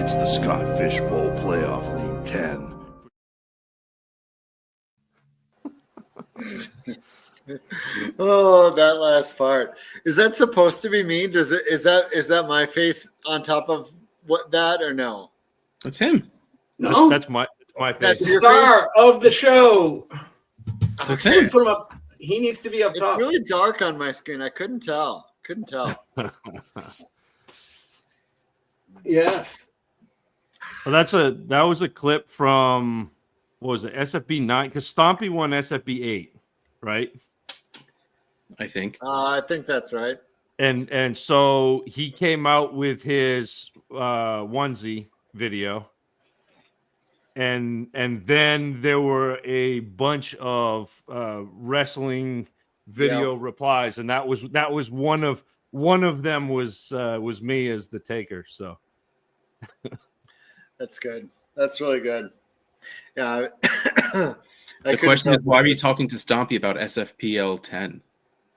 It's the Scott Fishbowl Playoff League 10. Oh, that last part. Is that supposed to be me? Is that my face on top of what that or no? That's him. No, That's my face. That's the your star of the show. That's Okay. him. Put him up. He needs to be up It's top. really dark on my screen. I couldn't tell. Yes. Well, that was a clip from, what was it, SFB 9? Because Stompy won SFB 8, right? I think. I think that's right. And so he came out with his onesie video, and then there were a bunch of wrestling video replies, and that was one of them was me as the taker. So That's good. That's really good. Yeah. The question is, why are you talking to Stompy about SFPL 10?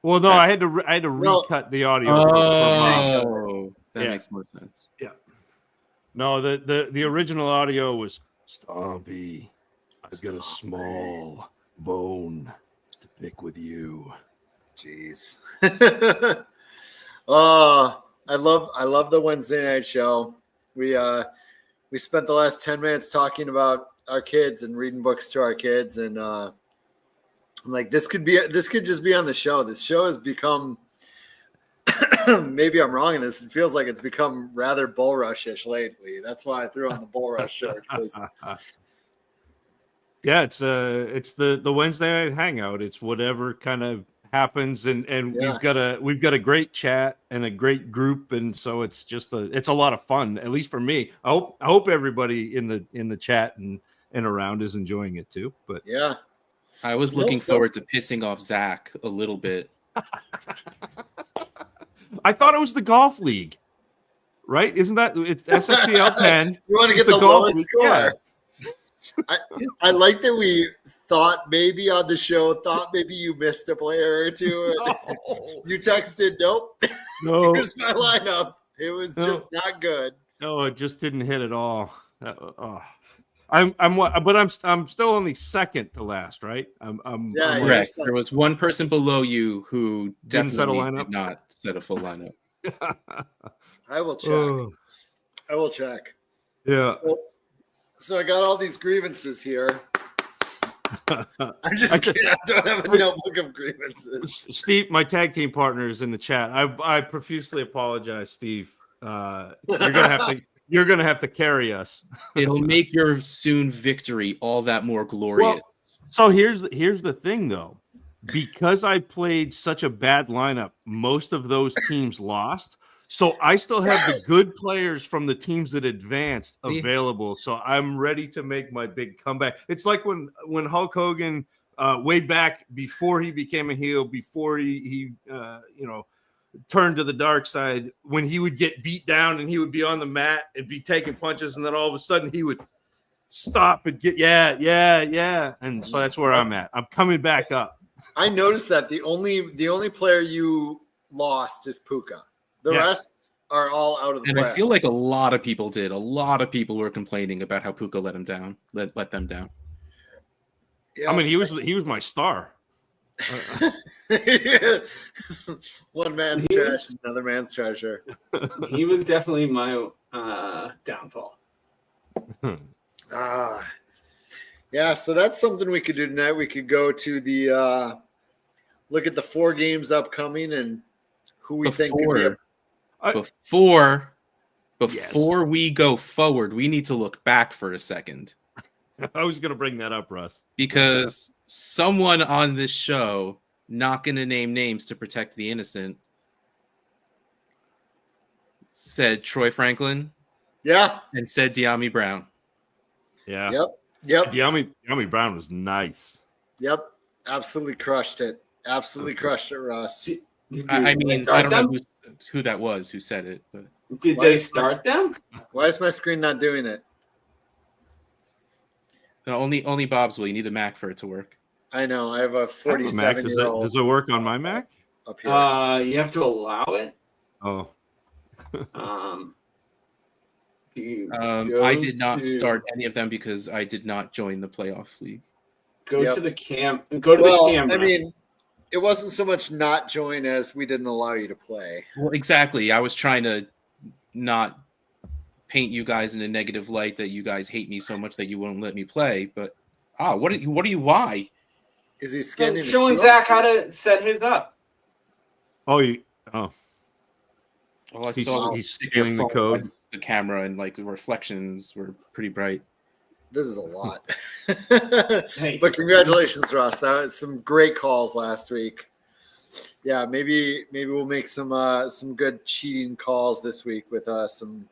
well, no, I had to recut the audio. That Yeah. makes more sense. Yeah. No, the original audio was Stompy. I've got a small bone to pick with you. Jeez. Oh, I love the Wednesday night show. We spent the last 10 minutes talking about our kids and reading books to our kids, and I'm like, this could just be on the show. This show has become maybe I'm wrong in this. It feels like it's become rather bull rush-ish lately. That's why I threw on the bull rush shirt. Yeah, it's the Wednesday night hangout. It's whatever kind of happens, and we've got a great chat and a great group, and so it's just it's a lot of fun, at least for me. I hope everybody in the chat and around is enjoying it too. But yeah, I was looking forward to pissing off Zach a little bit. I thought it was the golf league, right? Isn't that it's SFPL 10? You want to get the lowest score? Yeah. I like that we thought maybe on the show, thought maybe you missed a player or two. No. You texted, nope. No. Here's my lineup. It was just not good. No, it just didn't hit at all. I'm still only second to last, right? I'm correct. There was one person below you who definitely did not set a full lineup. I will check. I will check. Yeah. So I got all these grievances here. I'm just kidding. I don't have a notebook of grievances. Steve, my tag team partner, is in the chat. I profusely apologize, Steve. You're gonna have to carry us. It'll make your soon victory all that more glorious. Well, so here's the thing, though. Because I played such a bad lineup, most of those teams lost. So I still have the good players from the teams that advanced available. So I'm ready to make my big comeback. It's like when Hulk Hogan, way back before he became a heel, before he turned to the dark side, when he would get beat down and he would be on the mat and be taking punches, and then all of a sudden he would stop and get yeah. And so that's where I'm at. I'm coming back up. I noticed that the only player you lost is Puka. The rest are all out of the play. I feel like a lot of people did. A lot of people were complaining about how Puka let them down. Yeah. I mean, he was my star. One man's trash, another man's treasure. He was definitely my downfall. Yeah, so that's something we could do tonight. We could go to the look at the 4 games upcoming and who we think could be before we go forward, we need to look back for a second. I was going to bring that up, Russ. Because someone on this show, not going to name names to protect the innocent, said Troy Franklin. Yeah. And said De'Ami Brown. Yeah. Yep. De'Ami Brown was nice. Yep. Absolutely crushed it. Crushed it, Russ. I mean, I don't know who that was who said it. But did they start them? Why is my screen not doing it? No, only Bob's will. You need a Mac for it to work. I know. I have a 47-year-old. Does it work on my Mac? Up here. You have to allow it. Oh. I did not start any of them because I did not join the playoff league. Go Yep. to the Go to the camera. I mean, it wasn't so much not join as we didn't allow you to play. Well, exactly. I was trying to not paint you guys in a negative light that you guys hate me so much that you won't let me play. But what are you? Why? Is he scanning? Showing Zach how to set his up. Oh, Well, I He's- saw he's stick your scanning the phone code. by the camera, and like the reflections were pretty bright. This is a lot. Hey. But congratulations, Ross. That was some great calls last week. Yeah, maybe we'll make some good cheating calls this week with some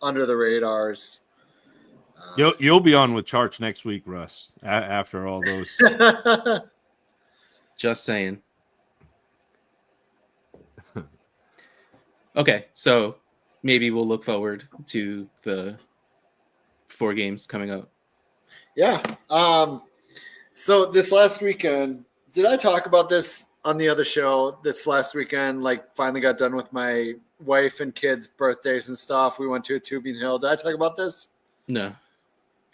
under the radars. you'll be on with Charts next week, Russ. After all those. Just saying. Okay, so maybe we'll look forward to the 4 games coming up. Yeah. So this last weekend, did I talk about this on the other show? This last weekend, like finally got done with my wife and kids' birthdays and stuff. We went to a tubing hill. Did I talk about this? No.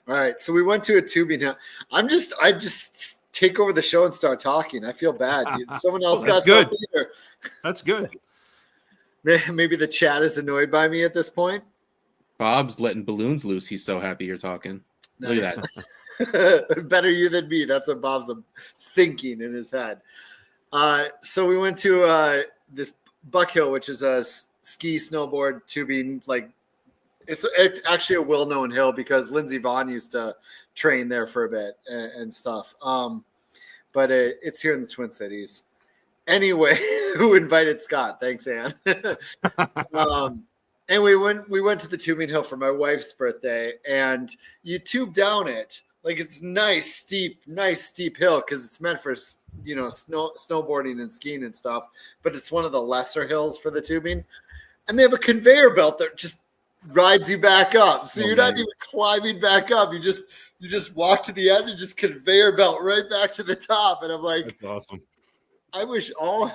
All right. So we went to a tubing hill. I just take over the show and start talking. I feel bad. Dude. Someone else That's got good. something here. That's good. Maybe the chat is annoyed by me at this point. Bob's letting balloons loose. He's so happy you're talking. Look at that. Better you than me. That's what Bob's thinking in his head. So we went to this Buck Hill, which is a ski, snowboard, tubing. Like it's actually a well-known hill because Lindsey Vaughn used to train there for a bit and stuff. But it's here in the Twin Cities. Anyway, who invited Scott? Thanks, Ann. And we went to the tubing hill for my wife's birthday, and you tube down it like it's nice steep hill because it's meant for snowboarding and skiing and stuff. But it's one of the lesser hills for the tubing, and they have a conveyor belt that just rides you back up. So you're not even climbing back up. You just walk to the end and just conveyor belt right back to the top. And I'm like, That's awesome. I wish all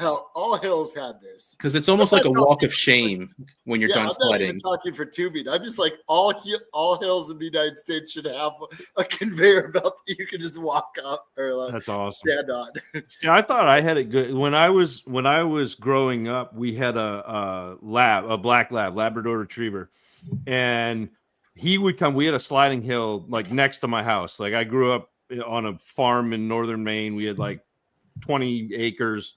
hills had this. Because it's almost like a walk of shame when you're done I'm not sledding. even talking for tubing. I'm just like all hills in the United States should have a conveyor belt that you can just walk up or That's awesome. stand on. See, I thought I had it good when I was growing up. We had a black lab, Labrador Retriever, and he would come. We had a sliding hill like next to my house. Like I grew up on a farm in northern Maine. We had like 20 acres,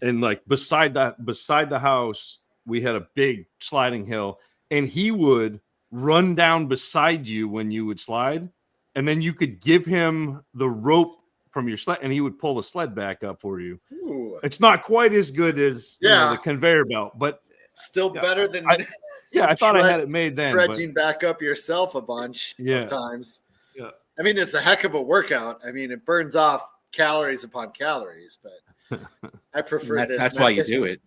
and like beside the house we had a big sliding hill, and he would run down beside you when you would slide, and then you could give him the rope from your sled and he would pull the sled back up for you. Ooh, It's not quite as good as the conveyor belt, but still better than I thought I had it made then, dredging back up yourself a bunch of times. Yeah. I mean, it's a heck of a workout. I mean, it burns off calories upon calories, but I prefer this. That's why you do it.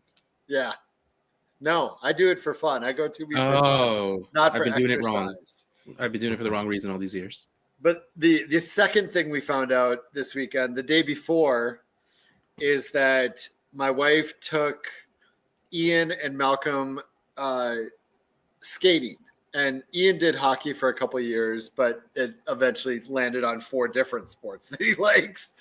Yeah. No, I do it for fun. I go to not for I've been doing it wrong. exercise. I've been doing it for the wrong reason all these years. But the second thing we found out this weekend, the day before, is that my wife took Ian and Malcolm skating. And Ian did hockey for a couple of years, but it eventually landed on 4 different sports that he likes.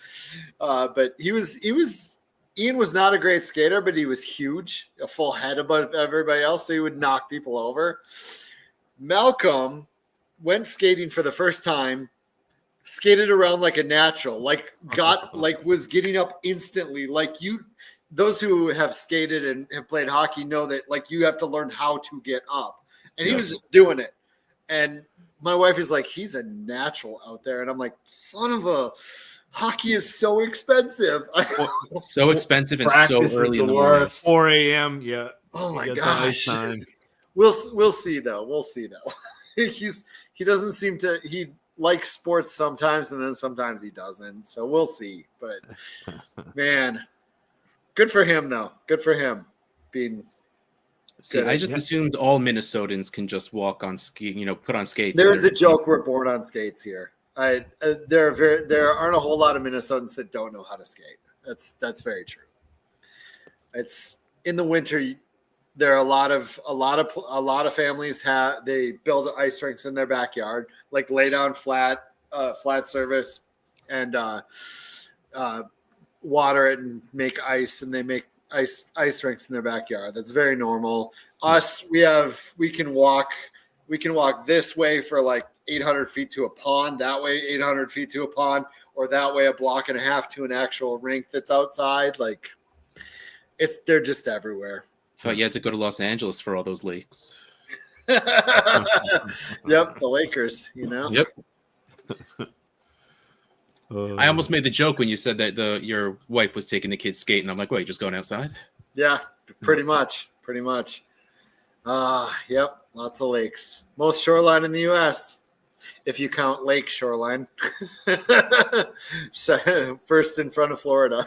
But Ian was not a great skater, but he was huge, a full head above everybody else, so he would knock people over. Malcolm went skating for the first time, skated around like a natural, was getting up instantly. Those who have skated and have played hockey know that like you have to learn how to get up. And he was just doing it. And my wife is like, he's a natural out there. And I'm like, son of a, hockey is so expensive. So expensive and so early in the morning. 4 a.m. Yeah. Oh my You got gosh. the nice time. We'll see though. He doesn't seem to, he likes sports sometimes and then sometimes he doesn't. So we'll see. But man, good for him though. Good for him being. See, I just assumed all Minnesotans can just walk on ski, put on skates. There is a joke we're born on skates here. There aren't a whole lot of Minnesotans that don't know how to skate. That's very true. It's in the winter. there are a lot of families they build ice rinks in their backyard, like lay down flat surface and water it and make ice, and they make ice rinks in their backyard. That's very normal. Us, we can walk this way for like 800 feet to a pond, that way 800 feet to a pond, or that way a block and a half to an actual rink that's outside. Like they're just everywhere. Thought you had to go to Los Angeles for all those lakes. Yep, the Lakers, you know. Yep. I almost made the joke when you said that your wife was taking the kids skating. I'm like, wait, just going outside? Yeah, pretty much. Yep, lots of lakes. Most shoreline in the U.S., if you count Lake Shoreline. So, first in front of Florida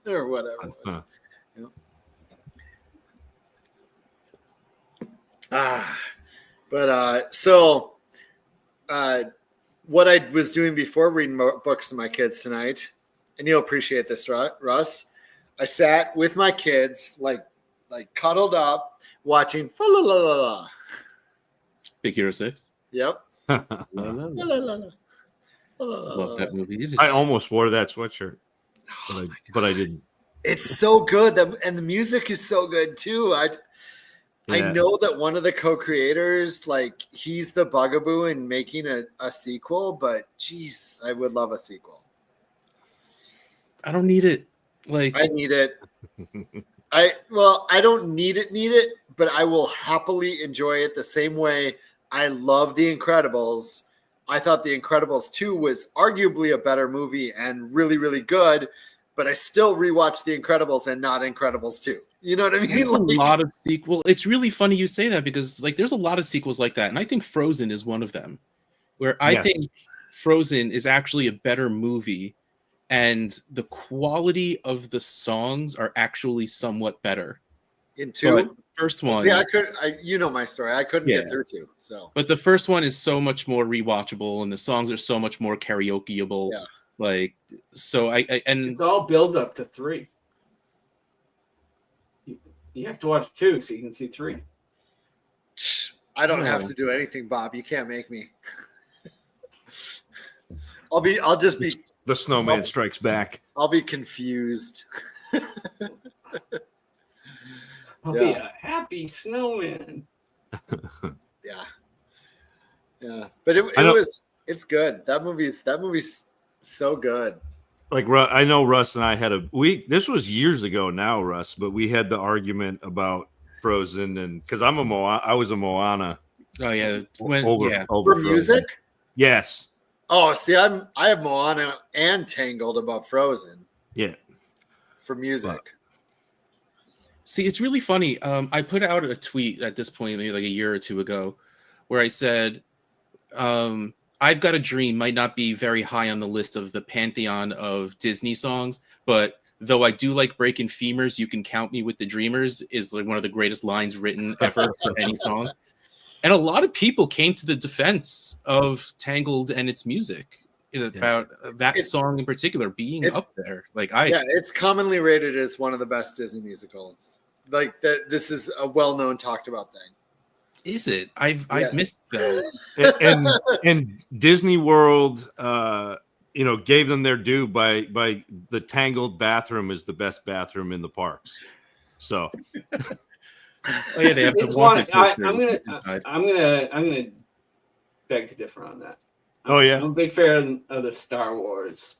or whatever. Yep. What I was doing before reading books to my kids tonight, and you'll appreciate this, Russ. I sat with my kids, like cuddled up, watching Fa La La La La. Big Hero 6. Yep. Love Love that movie. I almost wore that sweatshirt, but I didn't. It's so good, and the music is so good too. I know that one of the co-creators, like, he's the bugaboo in making a sequel, but Jesus, I would love a sequel. I don't need it. Like, I need it. I don't need it, but I will happily enjoy it the same way I love The Incredibles. I thought The Incredibles 2 was arguably a better movie and really, really good, but I still rewatch The Incredibles and not Incredibles 2. You know what I mean? There's a lot of sequel. It's really funny you say that because like there's a lot of sequels like that, and I think Frozen is one of them. Where I think Frozen is actually a better movie, and the quality of the songs are actually somewhat better. In 2, but first one. See, you know my story. I couldn't get through 2. So, but the first one is so much more rewatchable, and the songs are so much more karaokeable. Yeah. Like, so and it's all build up to 3. You have to watch 2 so you can see 3. I don't have to do anything, Bob. You can't make me. I'll just be the snowman strikes back. I'll be confused. I'll be a happy snowman. Yeah. But it's good. That movie's so good. Like, I know Russ and I had this was years ago now, Russ, but we had the argument about Frozen, and because I was a Moana. Oh yeah, over for music. Yes. Oh, see, I have Moana and Tangled about Frozen. Yeah. For music. See, it's really funny. I put out a tweet at this point, maybe like a year or two ago, where I said, I've Got a Dream might not be very high on the list of the pantheon of Disney songs, but though I do like Breaking Femurs, You Can Count Me with the Dreamers is like one of the greatest lines written ever for any song. And a lot of people came to the defense of Tangled and its music about that song in particular being up there. Like it's commonly rated as one of the best Disney musicals. Like that, this is a well-known, talked about thing. Is it? I've missed that. and Disney World, gave them their due by the Tangled bathroom is the best bathroom in the parks. So. Oh yeah, they have it's one. I'm gonna beg to differ on that. I'm a big fan of the Star Wars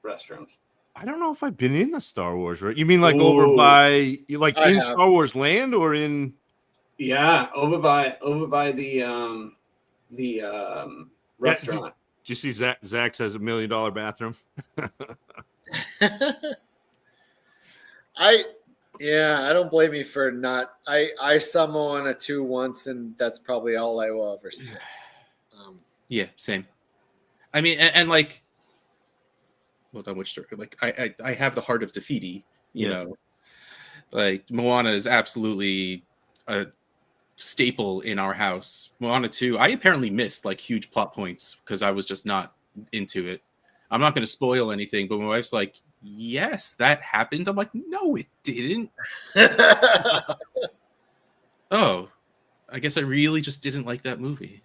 restrooms. I don't know if I've been in the Star Wars. Right? You mean like over by in Star Wars Land or in? Yeah, over by the restaurant. Did you see Zach's has $1 million bathroom? I don't blame you for not. I saw Moana 2 once, and that's probably all I will ever see. Yeah, same. I mean, and like, well, on which story? Like, I have the heart of Te Fiti, you know, like Moana is absolutely a staple in our house. Moana 2, I apparently missed like huge plot points because I was just not into it. I'm not going to spoil anything, but my wife's like, yes, that happened. I'm like, no, it didn't. Oh, I guess I really just didn't like that movie.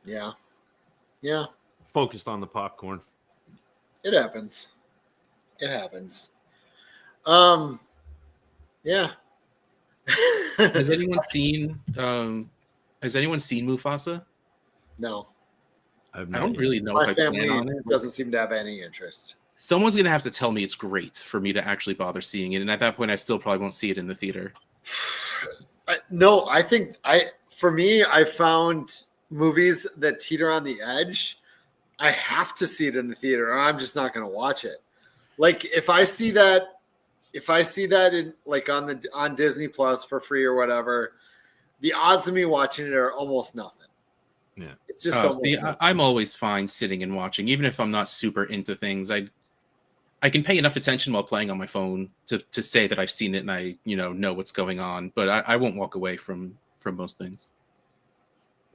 Yeah. Focused on the popcorn. It happens. Yeah. Has anyone seen Mufasa? No. I don't really know My if I plan family on it. doesn't seem to have any interest. Someone's gonna have to tell me it's great for me to actually bother seeing it, and at that point, I still probably won't see it in the theater. No, I think for me, I found movies that teeter on the edge. I have to see it in the theater, or I'm just not going to watch it. Like if I see that in like on Disney Plus for free or whatever, the odds of me watching it are almost nothing. Yeah, it's just almost nothing. I'm always fine sitting and watching, even if I'm not super into things. I can pay enough attention while playing on my phone to say that I've seen it and I know what's going on, but I won't walk away from most things.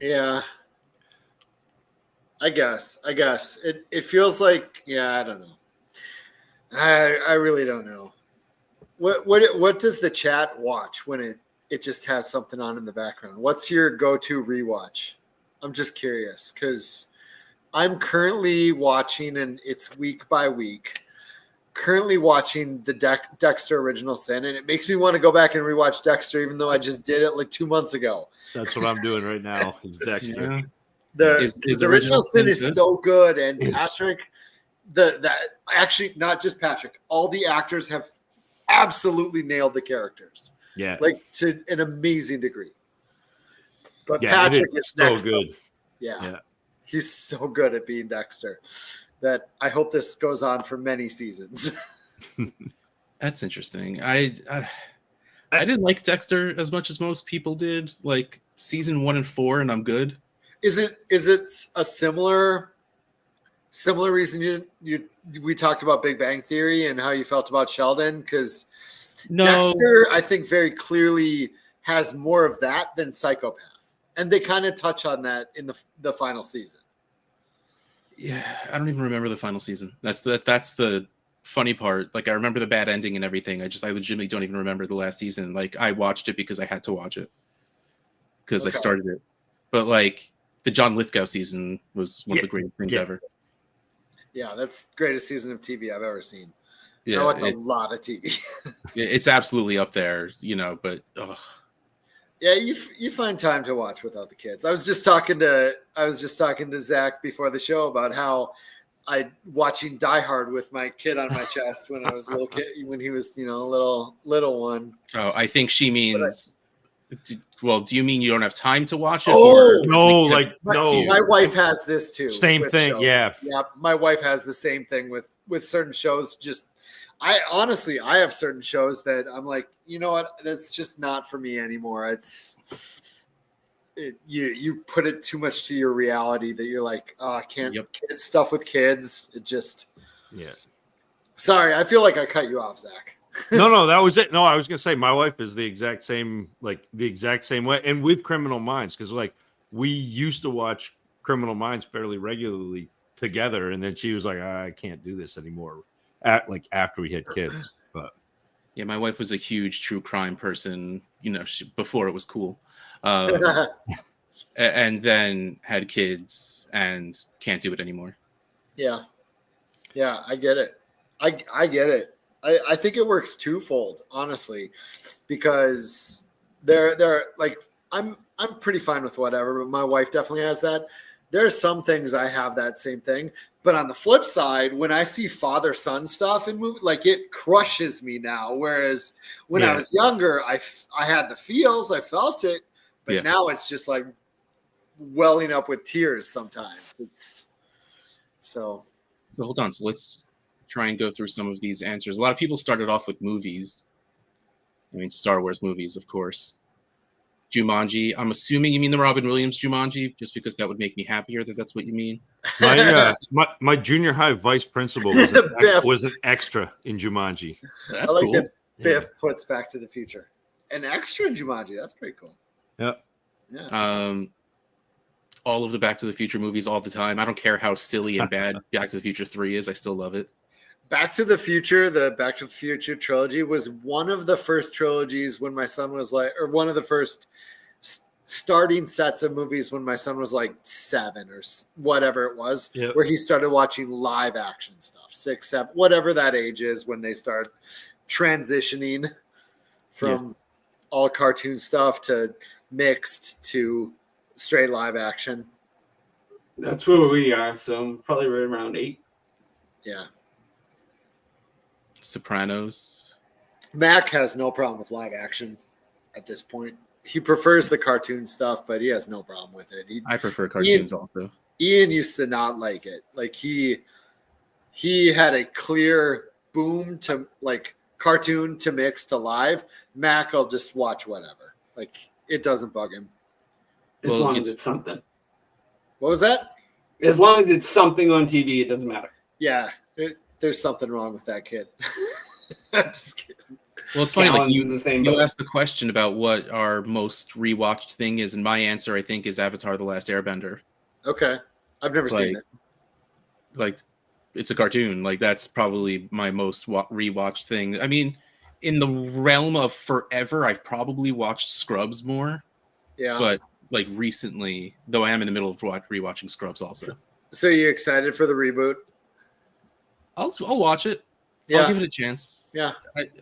Yeah. I guess it feels like, I don't know. I really don't know. What does the chat watch when it just has something on in the background? What's your go-to rewatch? I'm just curious because I'm currently watching, and it's week by week, currently watching the Dexter Original Sin, and it makes me want to go back and rewatch Dexter, even though I just did it like 2 months ago. That's what I'm doing right now. Is Dexter. Yeah. The Original Sin is so good, and Patrick, actually not just Patrick, all the actors have absolutely nailed the characters. Yeah, like to an amazing degree. But yeah, Patrick is so next good. Yeah, he's so good at being Dexter that I hope this goes on for many seasons. That's interesting. I didn't like Dexter as much as most people did. Like season 1 and 4, and I'm good. Is it a similar reason we talked about Big Bang Theory and how you felt about Sheldon? Because Dexter, I think, very clearly has more of that than Psychopath, and they kind of touch on that in the final season. Yeah, I don't even remember the final season. That's the funny part. Like I remember the bad ending and everything. I legitimately don't even remember the last season. Like I watched it because I had to watch it because I started it. But like the John Lithgow season was one of the greatest things ever. Yeah, that's the greatest season of TV I've ever seen. Yeah, no, it's a lot of TV. It's absolutely up there, but yeah, you find time to watch without the kids. I was just talking to Zach before the show about how I watching Die Hard with my kid on my chest when I was a little kid, when he was, a little one. Oh, I think she means. Well, do you mean you don't have time to watch it? Oh, no, no. My wife has this too. Same thing, shows. yeah. Yeah, my wife has the same thing with certain shows. I have certain shows that I'm like, you know what? That's just not for me anymore. You put it too much to your reality that you're like, oh, I can't get stuff with kids. It just, Sorry, I feel like I cut you off, Zach. No, that was it. No, I was gonna say my wife is the exact same way, and with Criminal Minds, because like we used to watch Criminal Minds fairly regularly together, and then she was like, I can't do this anymore. After we had kids, but yeah, my wife was a huge true crime person, before it was cool, and then had kids and can't do it anymore. Yeah, I get it. I get it. I think it works twofold, honestly, because they're like I'm pretty fine with whatever, but my wife definitely has that. There are some things I have that same thing, but on the flip side, when I see father-son stuff in movies, like it crushes me now. Whereas when I was younger, I had the feels, I felt it, but now it's just like welling up with tears sometimes. It's so hold on. So let's try and go through some of these answers. A lot of people started off with movies. I mean, Star Wars movies, of course. Jumanji. I'm assuming you mean the Robin Williams Jumanji, just because that would make me happier that that's what you mean. My junior high vice principal was an extra in Jumanji. That's cool. That Biff puts Back to the Future. An extra in Jumanji. That's pretty cool. Yeah. All of the Back to the Future movies all the time. I don't care how silly and bad Back to the Future 3 is. I still love it. Back to the Future, the Back to the Future trilogy was one of the first trilogies when my son was like, or one of the first starting sets of movies when my son was like 7 or whatever it was, where he started watching live action stuff, 6, 7, whatever that age is when they start transitioning from all cartoon stuff to mixed to straight live action. That's where we are. So probably right around 8. Yeah. Sopranos. Mac has no problem with live action at this point. He prefers the cartoon stuff, but he has no problem with it. I prefer cartoons also. Ian used to not like it. Like he had a clear boom to like cartoon to mix to live. Mac will just watch whatever. Like it doesn't bug him. As long as it's something. What was that? As long as it's something on TV, it doesn't matter. Yeah. There's something wrong with that kid. I'm just kidding. Well, it's funny. Like you asked the question about what our most rewatched thing is, and my answer, I think, is Avatar: The Last Airbender. Okay, I've never seen it. Like, it's a cartoon. Like that's probably my most rewatched thing. I mean, in the realm of forever, I've probably watched Scrubs more. Yeah. But like recently, though, I am in the middle of rewatching Scrubs also. So you excited for the reboot? I'll watch it. Yeah. I'll give it a chance. Yeah.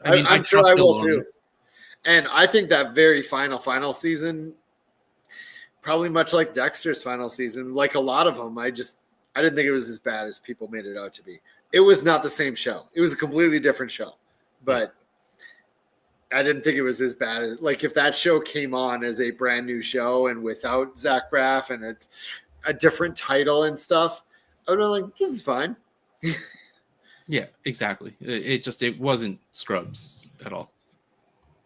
I mean, I'm sure I will too. And I think that very final season, probably much like Dexter's final season, like a lot of them, I didn't think it was as bad as people made it out to be. It was not the same show. It was a completely different show. But I didn't think it was as bad as, like, if that show came on as a brand new show and without Zach Braff and a different title and stuff, I would have been like, this is fine. Yeah, exactly. It wasn't Scrubs at all.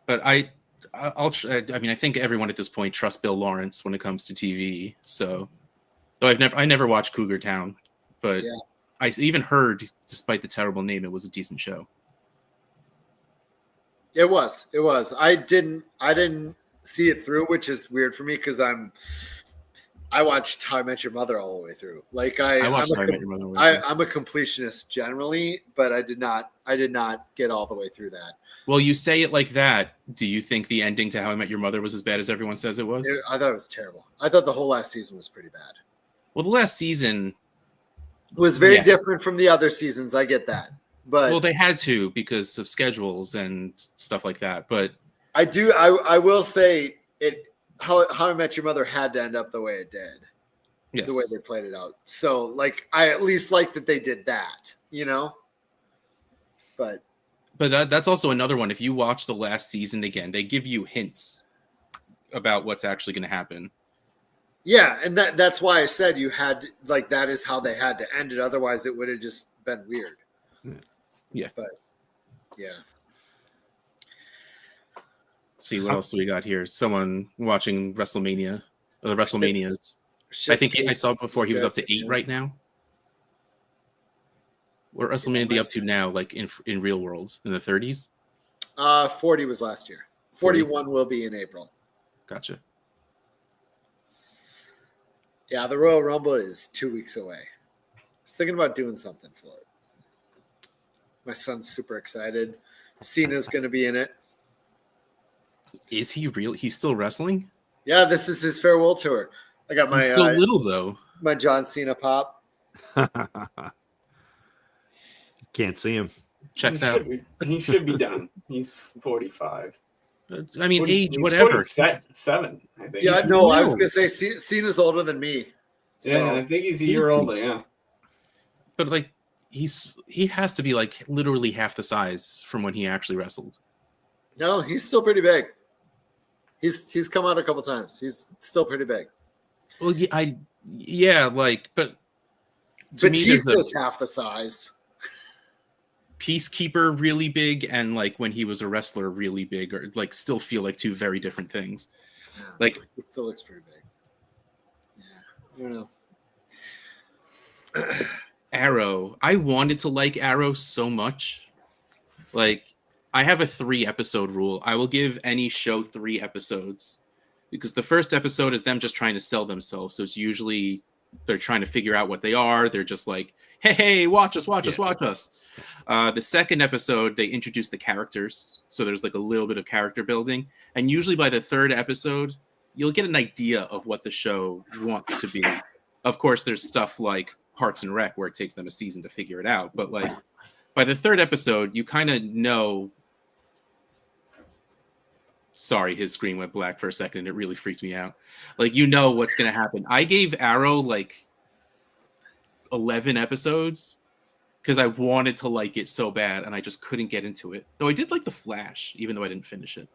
But I think everyone at this point trusts Bill Lawrence when it comes to TV. So, though I never watched Cougar Town, but I even heard, despite the terrible name, it was a decent show. It was. I didn't see it through, which is weird for me because I watched How I Met Your Mother all the way through. Like I'm a completionist generally, but I did not get all the way through that. Well, you say it like that. Do you think the ending to How I Met Your Mother was as bad as everyone says it was? I thought it was terrible. I thought the whole last season was pretty bad. Well, the last season was very different from the other seasons. I get that. But they had to because of schedules and stuff like that. But I will say it. How I Met Your Mother had to end up the way it did. Yes. The way they played it out. So, like, I at least like that they did that, you know? But that's also another one. If you watch the last season again, they give you hints about what's actually going to happen. Yeah, and that's why I said you had, like, that is how they had to end it. Otherwise, it would have just been weird. Yeah. But, yeah. See, what else do we got here? Someone watching WrestleMania, or the WrestleManias. I think I saw before he was up to 8 right now. What WrestleMania be up to now, like in real world, in the 30s? 40 was last year. 41 will be in April. Gotcha. Yeah, the Royal Rumble is 2 weeks away. I was thinking about doing something for it. My son's super excited. Cena's going to be in it. Is he real? He's still wrestling? Yeah, this is his farewell tour. I got my. He's still little though. My John Cena pop. Can't see him. Checks out. He should be done. He's 45. I mean, age, he's whatever. 47, I think. Yeah, no, I was gonna say Cena's older than me. So. Yeah, I think he's a year older. Yeah, but like, he has to be like literally half the size from when he actually wrestled. No, he's still pretty big. He's come out a couple times. He's still pretty big. Well, but Batista's half the size. Peacekeeper really big, and like when he was a wrestler really big, or like still feel like two very different things. Yeah, like it still looks pretty big. Yeah, I don't know. Arrow. I wanted to like Arrow so much. Like, I have a 3-episode rule. I will give any show 3 episodes because the first episode is them just trying to sell themselves. So it's usually they're trying to figure out what they are. They're just like, hey, watch us. The second episode, they introduce the characters. So there's like a little bit of character building. And usually by the third episode, you'll get an idea of what the show wants to be. Of course, there's stuff like Parks and Rec where it takes them a season to figure it out. But like by the third episode, you kind of know. Sorry, his screen went black for a second. It really freaked me out. Like, you know what's going to happen. I gave Arrow like 11 episodes because I wanted to like it so bad, and I just couldn't get into it. Though I did like The Flash, even though I didn't finish it.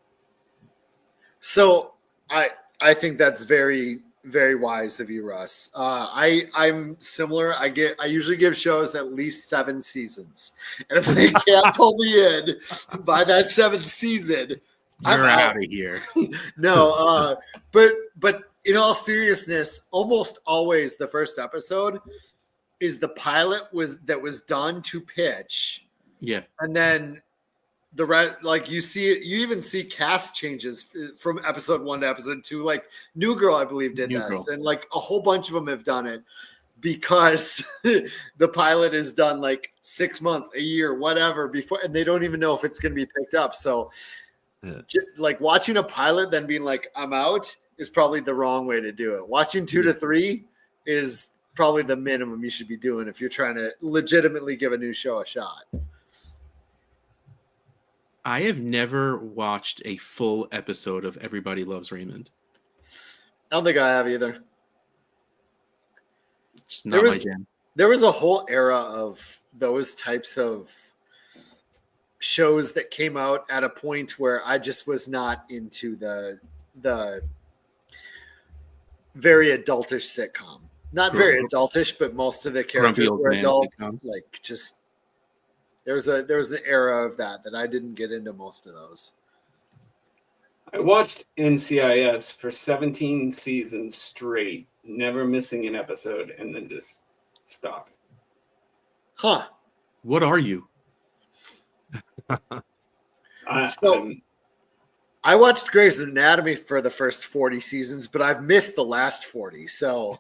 So I think that's very, very wise of you, Russ. I'm similar. I usually give shows at least 7 seasons, and if they can't pull me in by that 7th season, You're out of here. No, but in all seriousness, almost always the first episode is the pilot that was done to pitch. Yeah. And then the rest, like you even see cast changes from episode 1 to episode 2. Like New Girl, I believe, did this. And like a whole bunch of them have done it because the pilot is done like 6 months, a year, whatever before, and they don't even know if it's going to be picked up. So like watching a pilot then being like, I'm out is probably the wrong way to do it. Watching 2 to 3 is probably the minimum you should be doing if you're trying to legitimately give a new show a shot. I have never watched a full episode of Everybody Loves Raymond. I don't think I have either. Just not my jam. There was a whole era of those types of shows that came out at a point where I just was not into the very adultish sitcom. Not very adultish, but most of the characters were adults. Sitcoms. Like just there was an era of that I didn't get into most of those. I watched NCIS for 17 seasons straight, never missing an episode, and then just stopped. Huh. What are you? I watched Grey's Anatomy for the first 40 seasons, but I've missed the last 40. So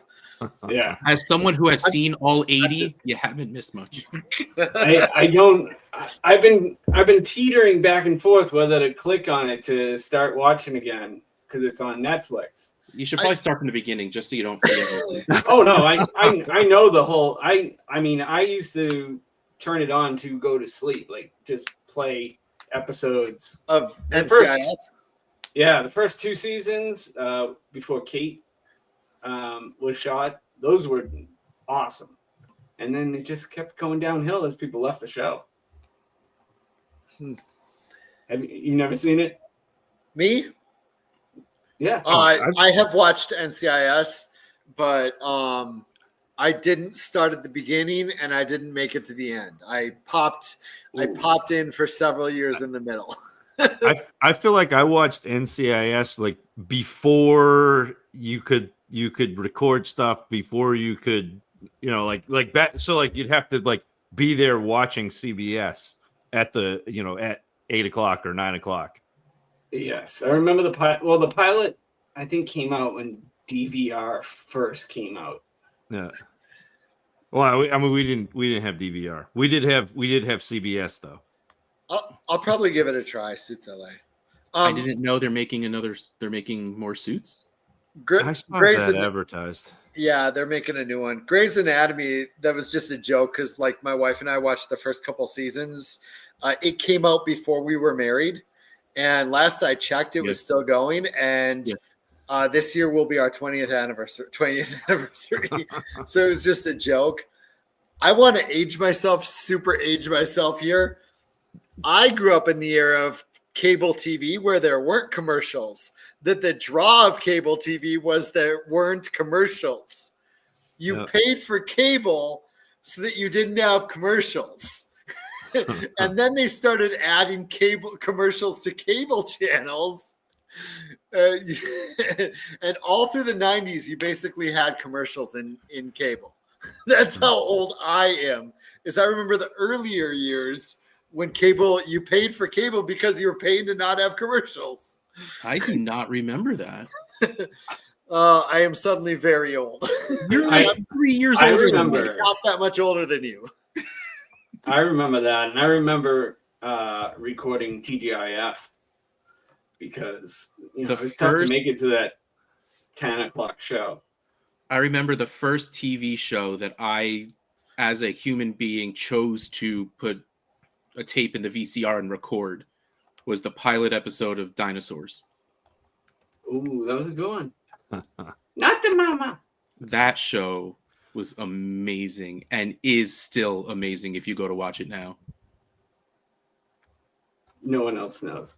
yeah, as someone who has seen all 80, you haven't missed much. I don't. I've been teetering back and forth whether to click on it to start watching again because it's on Netflix. You should probably start from the beginning just so you don't forget. Oh no, I know the whole. I mean, I used to turn it on to go to sleep, like just play episodes of NCIS. The first 2 seasons before Kate was shot, those were awesome, and then it just kept going downhill as people left the show. Have you never seen it? Me? Yeah. I have watched NCIS, but I didn't start at the beginning and I didn't make it to the end. I popped in for several years in the middle. I feel like I watched NCIS like before you could record stuff, before you could, like back. So like you'd have to like be there watching CBS at the, at 8 o'clock or 9 o'clock. Yes. I remember the pilot I think came out when DVR first came out. Yeah. Well, I mean, we didn't have DVR. We did have CBS though. I'll probably give it a try. Suits LA. I didn't know they're making more Suits. I saw that advertised. Yeah, they're making a new one. Grey's Anatomy. That was just a joke because like my wife and I watched the first couple seasons. It came out before we were married, and last I checked, it was still going. And this year will be our 20th anniversary. So it was just a joke. I want to super age myself here. I grew up in the era of cable TV where there weren't commercials. That the draw of cable TV was there weren't commercials. You paid for cable so that you didn't have commercials. And then they started adding cable commercials to cable channels. And all through the 90s, you basically had commercials in cable. That's how old I am. I remember the earlier years when you paid for cable because you were paying to not have commercials. I do not remember that. I am suddenly very old. You're like 3 years I older than me. remember. Not that much older than you. I remember that, and I remember recording TGIF because The it's tough to first- make it to that 10 o'clock show. I remember the first TV show that I, as a human being, chose to put a tape in the VCR and record was the pilot episode of Dinosaurs. Ooh, that was a good one. Not the mama. That show was amazing and is still amazing if you go to watch it now. No one else knows.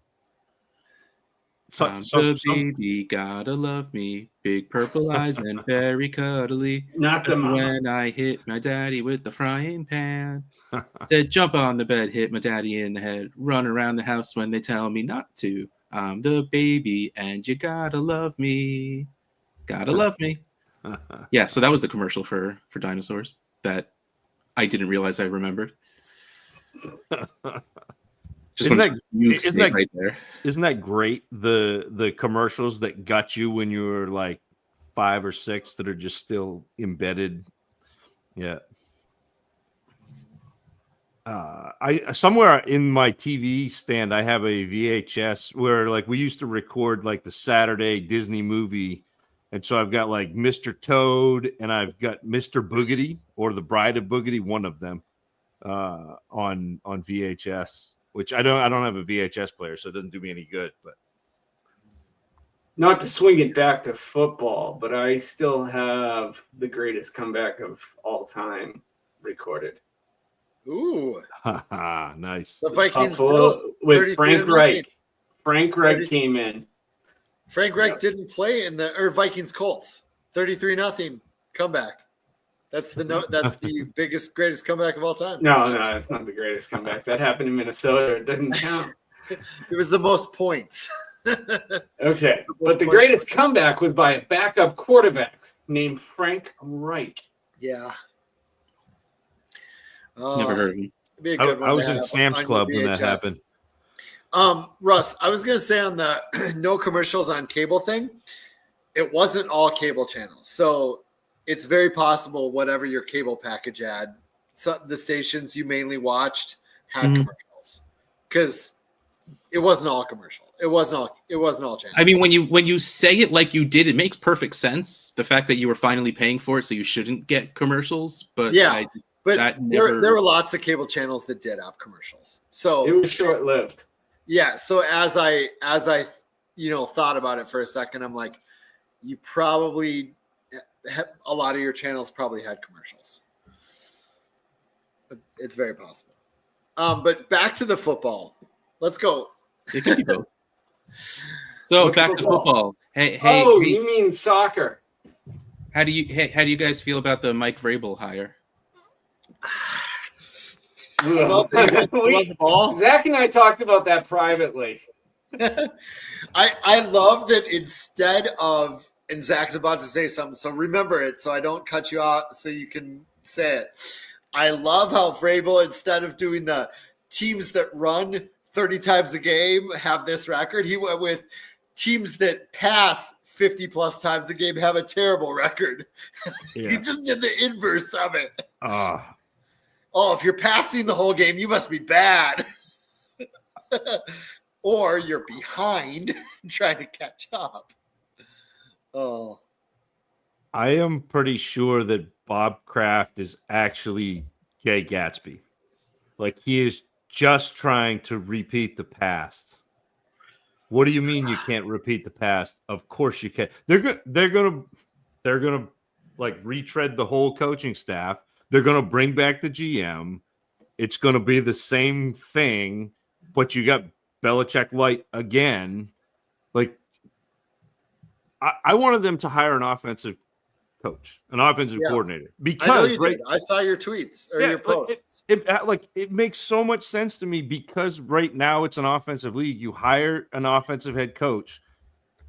I'm the baby, gotta love me. Big purple eyes and very cuddly. Not the Except mama. when I hit my daddy with the frying pan. Said jump on the bed, hit my daddy in the head. Run around the house when they tell me not to. I'm the baby and you gotta love me. Gotta love me. Yeah, so that was the commercial for Dinosaurs that I didn't realize I remembered. Just Isn't wanted that- to nuke isn't Snake that- right there. Isn't that great? The commercials that got you when you were like 5 or 6 that are just still embedded. Yeah. I somewhere in my TV stand I have a VHS where like we used to record like the Saturday Disney movie, and so I've got like Mr. Toad and I've got Mr. Boogedy or the Bride of Boogedy, one of them, on VHS. Which I don't have a VHS player, so it doesn't do me any good. But Not to swing it back to football, but I still have the greatest comeback of all time recorded. Ooh, nice. the Vikings Buffalo Bills, with 33 Frank to nothing. Reich. Frank Reich 30 came in. Frank Reich Yep. didn't play in the Vikings Colts. 33-0 comeback. That's the biggest, greatest comeback of all time. No, it's not the greatest comeback. That happened in Minnesota. It doesn't count. It was the most points. Okay, but the greatest comeback was by a backup quarterback named Frank Reich. Yeah. Never heard of him. It'd be a good one I to was in have Sam's on your Club when that VHS. happened. Russ, I was gonna say on the no commercials on cable thing, it wasn't all cable channels. So it's very possible whatever your cable package had, so the stations you mainly watched had commercials. Because it wasn't all commercial. It wasn't all channels. I mean, when you say it like you did, it makes perfect sense. The fact that you were finally paying for it, so you shouldn't get commercials. But Yeah. But that there never- were lots of cable channels that did have commercials. So It was short-lived. yeah, so as I thought about it for a second, I'm like, you probably a lot of your channels probably had commercials. It's very possible. But back to the football. Let's go. It could be both. So What's back to football? football. Hey, You mean soccer? how do you guys feel about the Mike Vrabel hire? I love that you guys love the ball. Zach and I talked about that privately. I love that instead of, and Zach's about to say something, so remember it so I don't cut you out so you can say it. I love how Vrabel, instead of doing the teams that run 30 times a game have this record, he went with teams that pass 50 plus times a game have a terrible record. Yeah. He just did the inverse of it. Ah. Oh, if you're passing the whole game, you must be bad. Or you're behind trying to catch up. Oh. I am pretty sure that Bob Kraft is actually Jay Gatsby. Like he is just trying to repeat the past. What do you mean you can't repeat the past? Of course you can. They're gonna like retread the whole coaching staff. They're gonna bring back the GM. It's gonna be the same thing, but you got Belichick light again. Like I wanted them to hire an offensive coach, an offensive coordinator, I know because you did. I saw your tweets or your posts. it makes so much sense to me because right now it's an offensive league. You hire an offensive head coach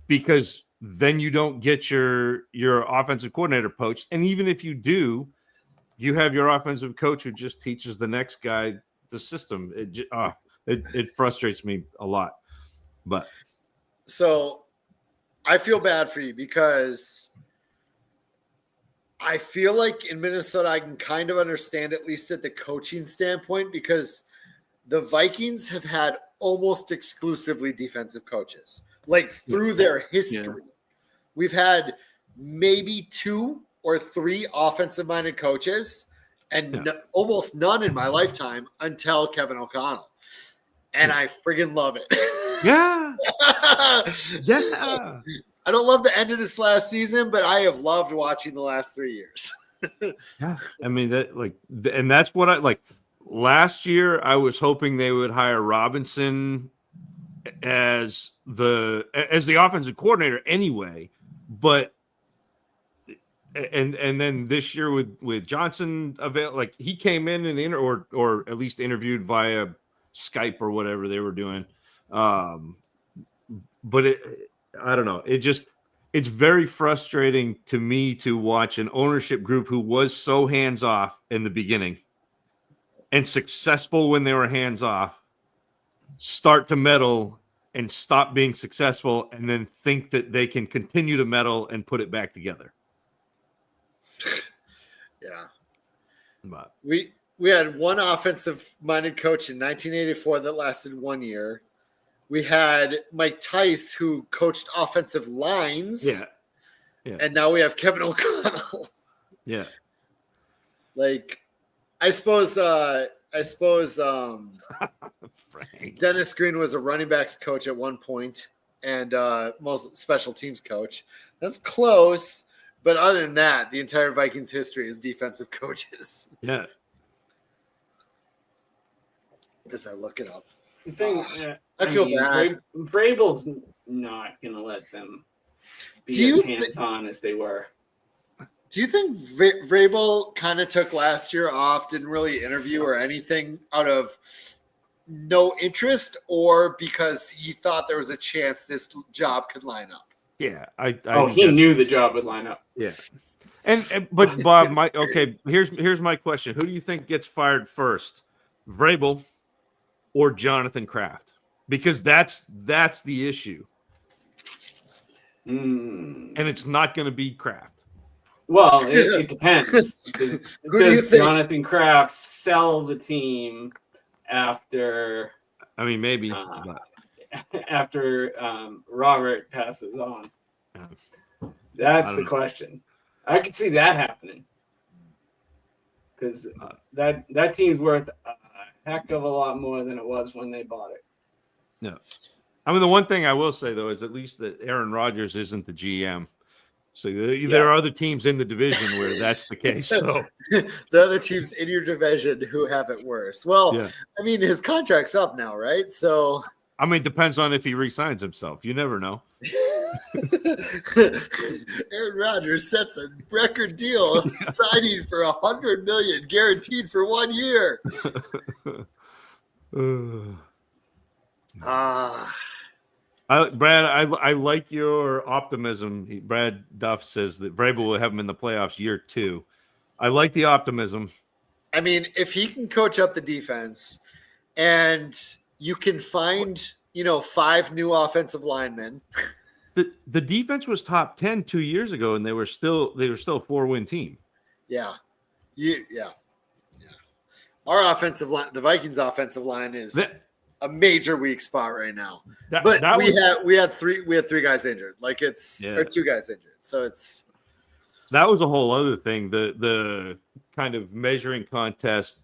because then you don't get your offensive coordinator poached, and even if you do, you have your offensive coach who just teaches the next guy the system. It frustrates me a lot, but So I feel bad for you because I feel like in Minnesota, I can kind of understand, at least at the coaching standpoint, because the Vikings have had almost exclusively defensive coaches. Like through their history, we've had maybe 2 or 3 offensive-minded coaches, and almost none in my lifetime until Kevin O'Connell. And I friggin' love it. Yeah. Yeah. I don't love the end of this last season, but I have loved watching the last 3 years. Yeah. I mean, and that's what I like. Last year, I was hoping they would hire Robinson as the offensive coordinator anyway, but and then this year with Johnson like he came in and or at least interviewed via Skype or whatever they were doing. But I don't know. It's very frustrating to me to watch an ownership group who was so hands off in the beginning and successful when they were hands off start to meddle and stop being successful and then think that they can continue to meddle and put it back together. Yeah. But We had one offensive-minded coach in 1984 that lasted 1 year. We had Mike Tice, who coached offensive lines. yeah. And now we have Kevin O'Connell. Yeah. Like, I suppose Frank. Dennis Green was a running backs coach at one point and most special teams coach. That's close. But other than that, the entire Vikings history is defensive coaches. Yeah. As I look it up. The thing, I feel bad. Vrabel's not going to let them be as hands-on as they were. Do you think Vrabel kind of took last year off, didn't really interview or anything out of no interest, or because he thought there was a chance this job could line up? Yeah. He knew the job would line up. Yeah. But Bob, here's my question. Who do you think gets fired first? Vrabel or Jonathan Kraft? Because that's the issue. And it's not going to be Kraft. Well, it depends. Because Who do you does think? Jonathan Kraft sell the team after? I mean, maybe. After Robert passes on? Yeah. That's the question. I could see that happening because that team's worth a heck of a lot more than it was when they bought it. No. I mean, the one thing I will say, though, is at least that Aaron Rodgers isn't the GM. So there are other teams in the division where that's the case. So the other teams in your division who have it worse. Well, yeah. I mean, his contract's up now, right? So I mean, it depends on if he re-signs himself. You never know. Aaron Rodgers sets a record deal signing for $100 million guaranteed for 1 year. Brad, I like your optimism. Brad Duff says that Vrabel will have him in the playoffs year 2. I like the optimism. I mean, if he can coach up the defense and you can find, 5 new offensive linemen. The defense was top 10 2 years ago, and they were still a 4-win team. Yeah. Our offensive line, the Vikings offensive line is a major weak spot right now. We had 3 guys injured. Like or 2 guys injured. So that was a whole other thing. The kind of measuring contest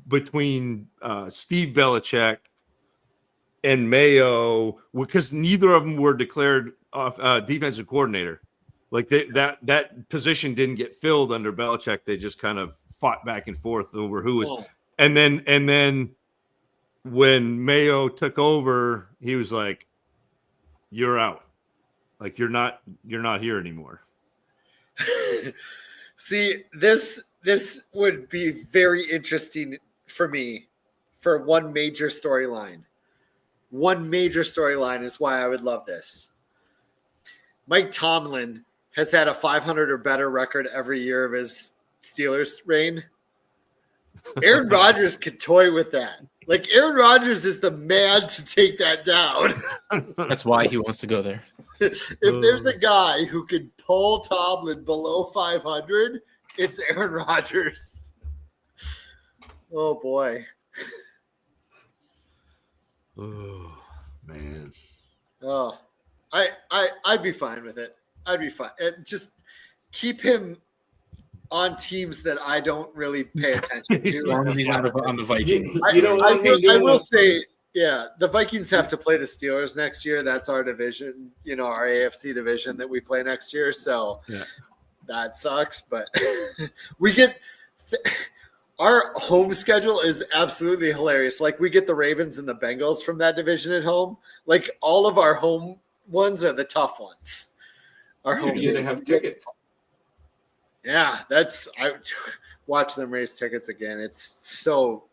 between Steve Belichick and Mayo, because neither of them were declared defensive coordinator. Like that position didn't get filled under Belichick. They just kind of fought back and forth over who was. Oh. And then when Mayo took over, he was like, "You're out. Like you're not here anymore." See, this would be very interesting for me for one major storyline. One major storyline is why I would love this. Mike Tomlin has had a 500 or better record every year of his Steelers reign. Aaron Rodgers could toy with that. Like Aaron Rodgers is the man to take that down. That's why he wants to go there. If there's a guy who can pull Tomlin below 500, it's Aaron Rodgers. Oh boy. Oh man. Oh, I'd be fine with it. I'd be fine. Just keep him on teams that I don't really pay attention to. As long as he's not on the Vikings. I will say, yeah, the Vikings have to play the Steelers next year. That's our division, our AFC division that we play next year. So that sucks. But we get our home schedule is absolutely hilarious. Like we get the Ravens and the Bengals from that division at home. Like all of our home ones are the tough ones. Our home You didn't have tickets. Yeah, I watch them raise tickets again. It's so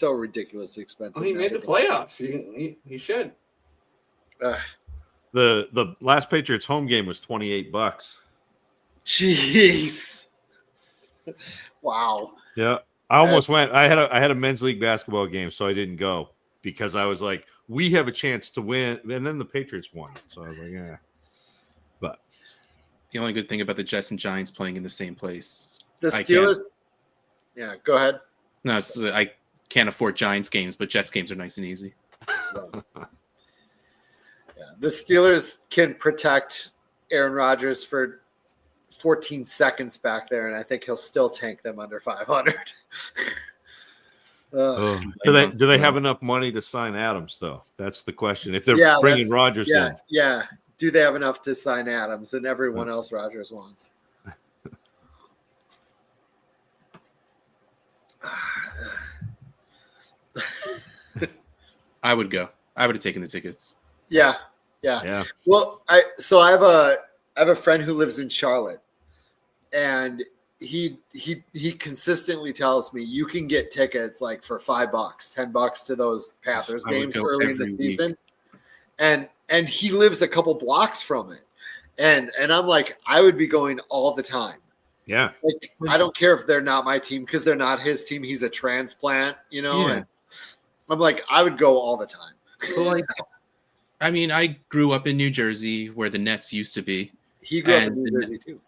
ridiculously expensive. Well, he made the playoffs. He should. The last Patriots home game was $28. Jeez. Wow. Yeah. I almost went. I had a men's league basketball game, so I didn't go because I was like, we have a chance to win, and then the Patriots won. So I was like, yeah. But The only good thing about the Jets and Giants playing in the same place. The Steelers. Yeah, go ahead. No, I can't afford Giants games, but Jets games are nice and easy. Yeah, the Steelers can protect Aaron Rodgers for 14 seconds back there, and I think he'll still tank them under 500. Do they have enough money to sign Adams though? That's the question. If they're bringing Rodgers in, yeah. Do they have enough to sign Adams and everyone else Rodgers wants? I would go. I would have taken the tickets. Yeah. Well, I have a friend who lives in Charlotte, and he consistently tells me you can get tickets like for $5, $10 to those Panthers games early in the season, and he lives a couple blocks from it, and I'm like, I would be going all the time. Yeah, like I don't care if they're not my team because they're not his team. He's a transplant, and I'm like, I would go all the time. Well, I mean, I grew up in New Jersey where the Nets used to be. He grew up in New Jersey too.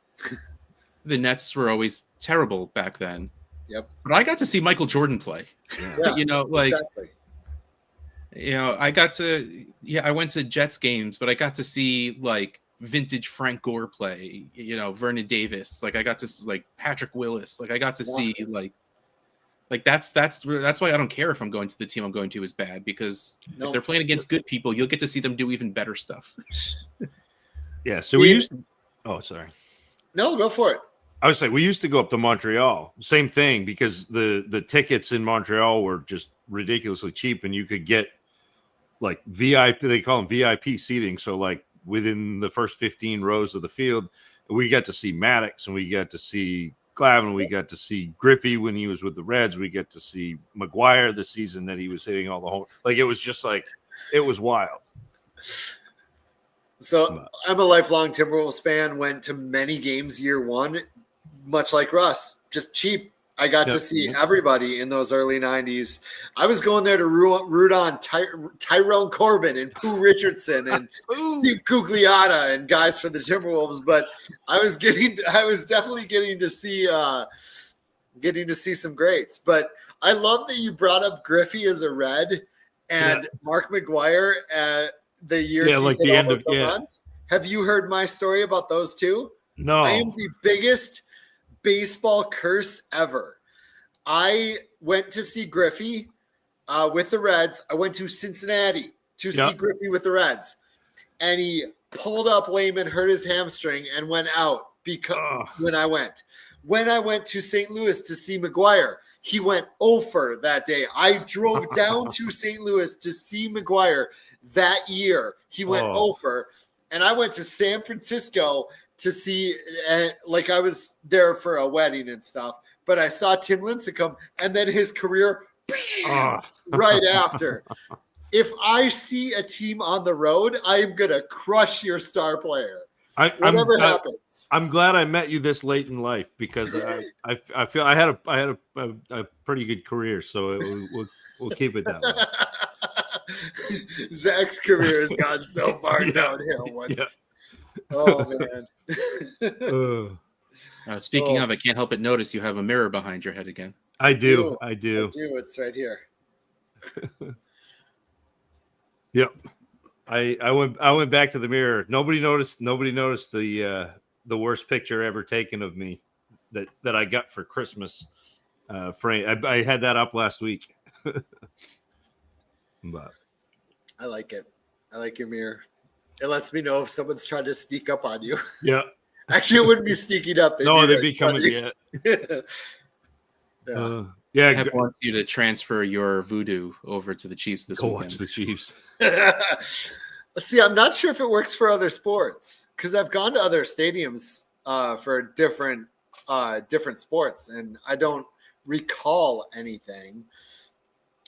The Nets were always terrible back then. Yep. But I got to see Michael Jordan play. Yeah, exactly. I went to Jets games, but I got to see like vintage Frank Gore play, Vernon Davis. Like I got to like Patrick Willis. Like I got to see like that's why I don't care if I'm going to the team I'm going to is bad, because if they're playing against good people, you'll get to see them do even better stuff. Yeah. So we used to. Oh, sorry. No, go for it. I would say we used to go up to Montreal. Same thing, because the tickets in Montreal were just ridiculously cheap, and you could get like VIP. They call them VIP seating. So like within the first 15 rows of the field, we got to see Maddox, and we got to see Glavine, we got to see Griffey when he was with the Reds. We get to see McGuire the season that he was hitting all the home. Like it was just like it was wild. So I'm a lifelong Timberwolves fan. Went to many games year one, much like Russ, just cheap. I got to see everybody in those early 90s. I was going there to root on Tyrone Corbin and Pooh Richardson and Steve Gugliotta and guys for the Timberwolves. But I was definitely getting to see some greats. But I love that you brought up Griffey as a Red and Mark McGuire the year he like hit the all end of those runs. Have you heard my story about those two? No. I am the biggest baseball curse ever. I went to see Griffey with the Reds. I went to Cincinnati to see Griffey with the Reds, and he pulled up Lehman, hurt his hamstring, and went out because when I went to St. Louis to see McGuire, he went 0 that day. I drove down to St. Louis to see McGuire that year. He went 0, and I went to San Francisco to see, like I was there for a wedding and stuff, but I saw Tim Lincecum and then his career right after. If I see a team on the road, I am going to crush your star player. Whatever happens. I'm glad I met you this late in life because I feel I had a pretty good career, so we'll keep it that way. Zach's career has gone so far downhill. Oh man. Speaking of, I can't help but notice you have a mirror behind your head again. I do. It's right here. Yep. I went back to the mirror. Nobody noticed the worst picture ever taken of me that I got for Christmas. Frame. I had that up last week. But I like it. I like your mirror. It lets me know if someone's trying to sneak up on you. Yeah. Actually, it wouldn't be sneaking up. They'd be coming to get. I want you to transfer your voodoo over to the Chiefs this weekend. Watch the Chiefs. See, I'm not sure if it works for other sports because I've gone to other stadiums for different sports, and I don't recall anything.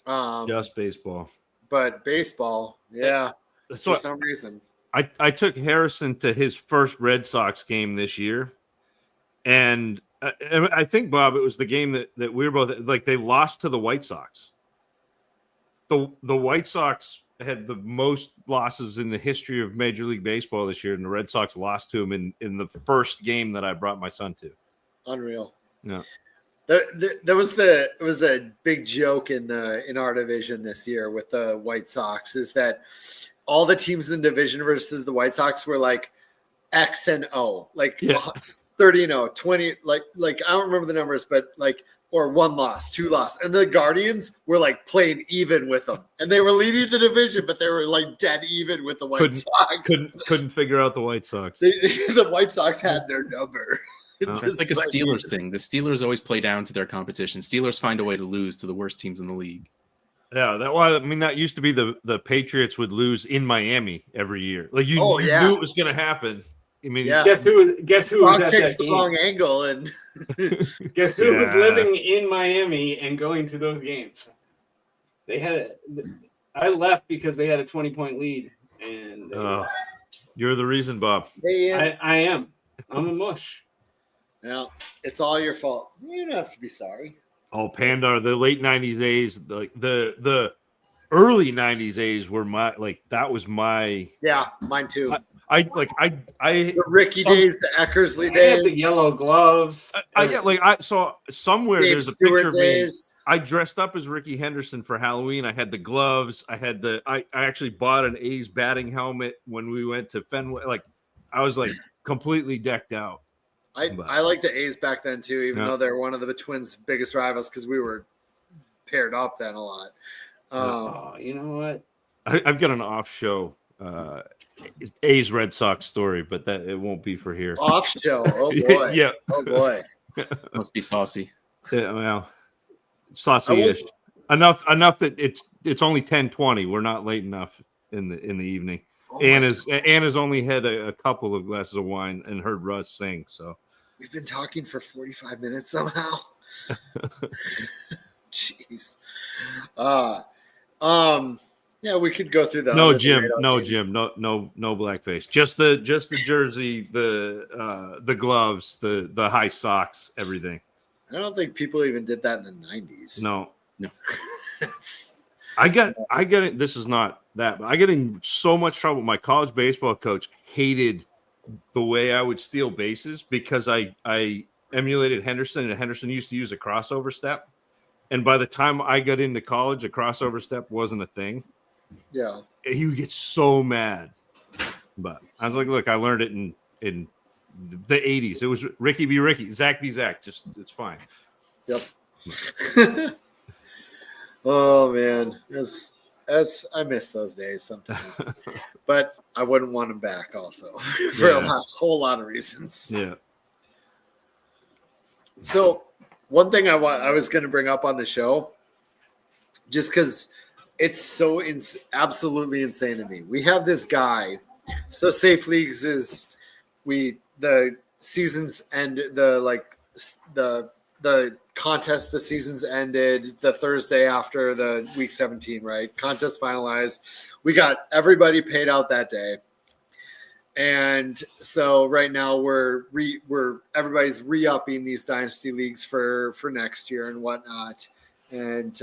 Just baseball. But baseball, yeah, So for some reason. I took Harrison to his first Red Sox game this year, and I think, Bob, it was the game that we were both like. They lost to the White Sox. The White Sox had the most losses in the history of Major League Baseball this year, and the Red Sox lost to him in the first game that I brought my son to. Unreal. Yeah. It was a big joke in our division this year with the White Sox is that all the teams in the division versus the White Sox were like X and O, like 30-0, 20, like I don't remember the numbers, but like or 1 loss, 2 loss, and the Guardians were like playing even with them, and they were leading the division, but they were like dead even with the White Sox. Couldn't figure out the White Sox. The White Sox had their number. It's like a Steelers thing. The Steelers always play down to their competition. Steelers find a way to lose to the worst teams in the league. Yeah, that used to be the Patriots would lose in Miami every year. Like you knew it was going to happen. I mean, guess who was at takes that the game? wrong angle and Guess who was living in Miami and going to those games? I left because they had a 20-point lead and they lost. You're the reason, Bob. I am. I'm a mush. No, it's all your fault. You don't have to be sorry. Oh, Panda, the late 90s A's, the early 90s A's were that was my. Yeah, mine too. I the Ricky days, the Eckersley I days, had the yellow gloves. I saw somewhere Dave there's a Stewart picture days. of me. I dressed up as Ricky Henderson for Halloween. I had the gloves. I actually bought an A's batting helmet when we went to Fenway. Like I was like completely decked out. I like the A's back then too, even though they're one of the Twins' biggest rivals because we were paired up then a lot. You know what? I've got an off show A's Red Sox story, but that it won't be for here. Off show. Oh boy. Yeah. Oh boy. Must be saucy. Yeah, well, saucy-ish. Enough that it's only 10:20. We're not late enough in the evening. Anna's only had a couple of glasses of wine and heard Russ sing. So we've been talking for 45 minutes somehow. Jeez. Yeah, we could go through that. No Jim, no blackface. Just the jersey, the gloves, the high socks, everything. I don't think people even did that in the 90s. No. I got it. This is not that, but I get in so much trouble. My college baseball coach hated the way I would steal bases because I emulated Henderson, and Henderson used to use a crossover step. And by the time I got into college, a crossover step wasn't a thing. Yeah. He would get so mad. But I was like, look, I learned it in the 80s. It was Ricky be Ricky, Zach be Zach. Just it's fine. Yep. Oh man. As I miss those days sometimes. But I wouldn't want them back also for a whole lot of reasons. Yeah. So one thing I was going to bring up on the show, just because it's so absolutely insane to me. We have this guy. So Safe Leagues is the seasons end the contest. The seasons ended the Thursday after the week 17. Right, contest finalized. We got everybody paid out that day, And so right now we're everybody's re-upping these dynasty leagues for next year and whatnot. And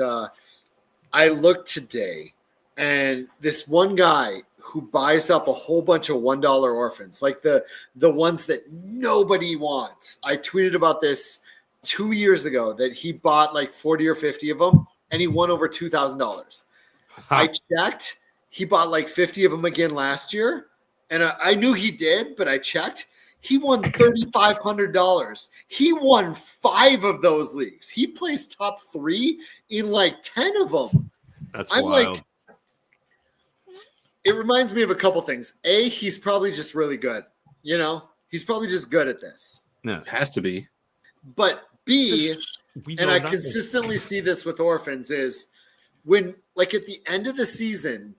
I looked today, and this one guy who buys up a whole bunch of $1 orphans, like the ones that nobody wants. I tweeted about this 2 years ago that he bought like 40 or 50 of them, and he won over $2,000. I checked. He bought like 50 of them again last year. And I knew he did, but I checked. He won $3,500. He won 5 of those leagues. He placed top 3 in like 10 of them. That's I'm wild. like, it reminds me of a couple things. A, he's probably just really good. You know, he's probably just good at this. Yeah. It has to be. But B, We and know I nothing. consistently see this with orphans, is when, like, at the end of the season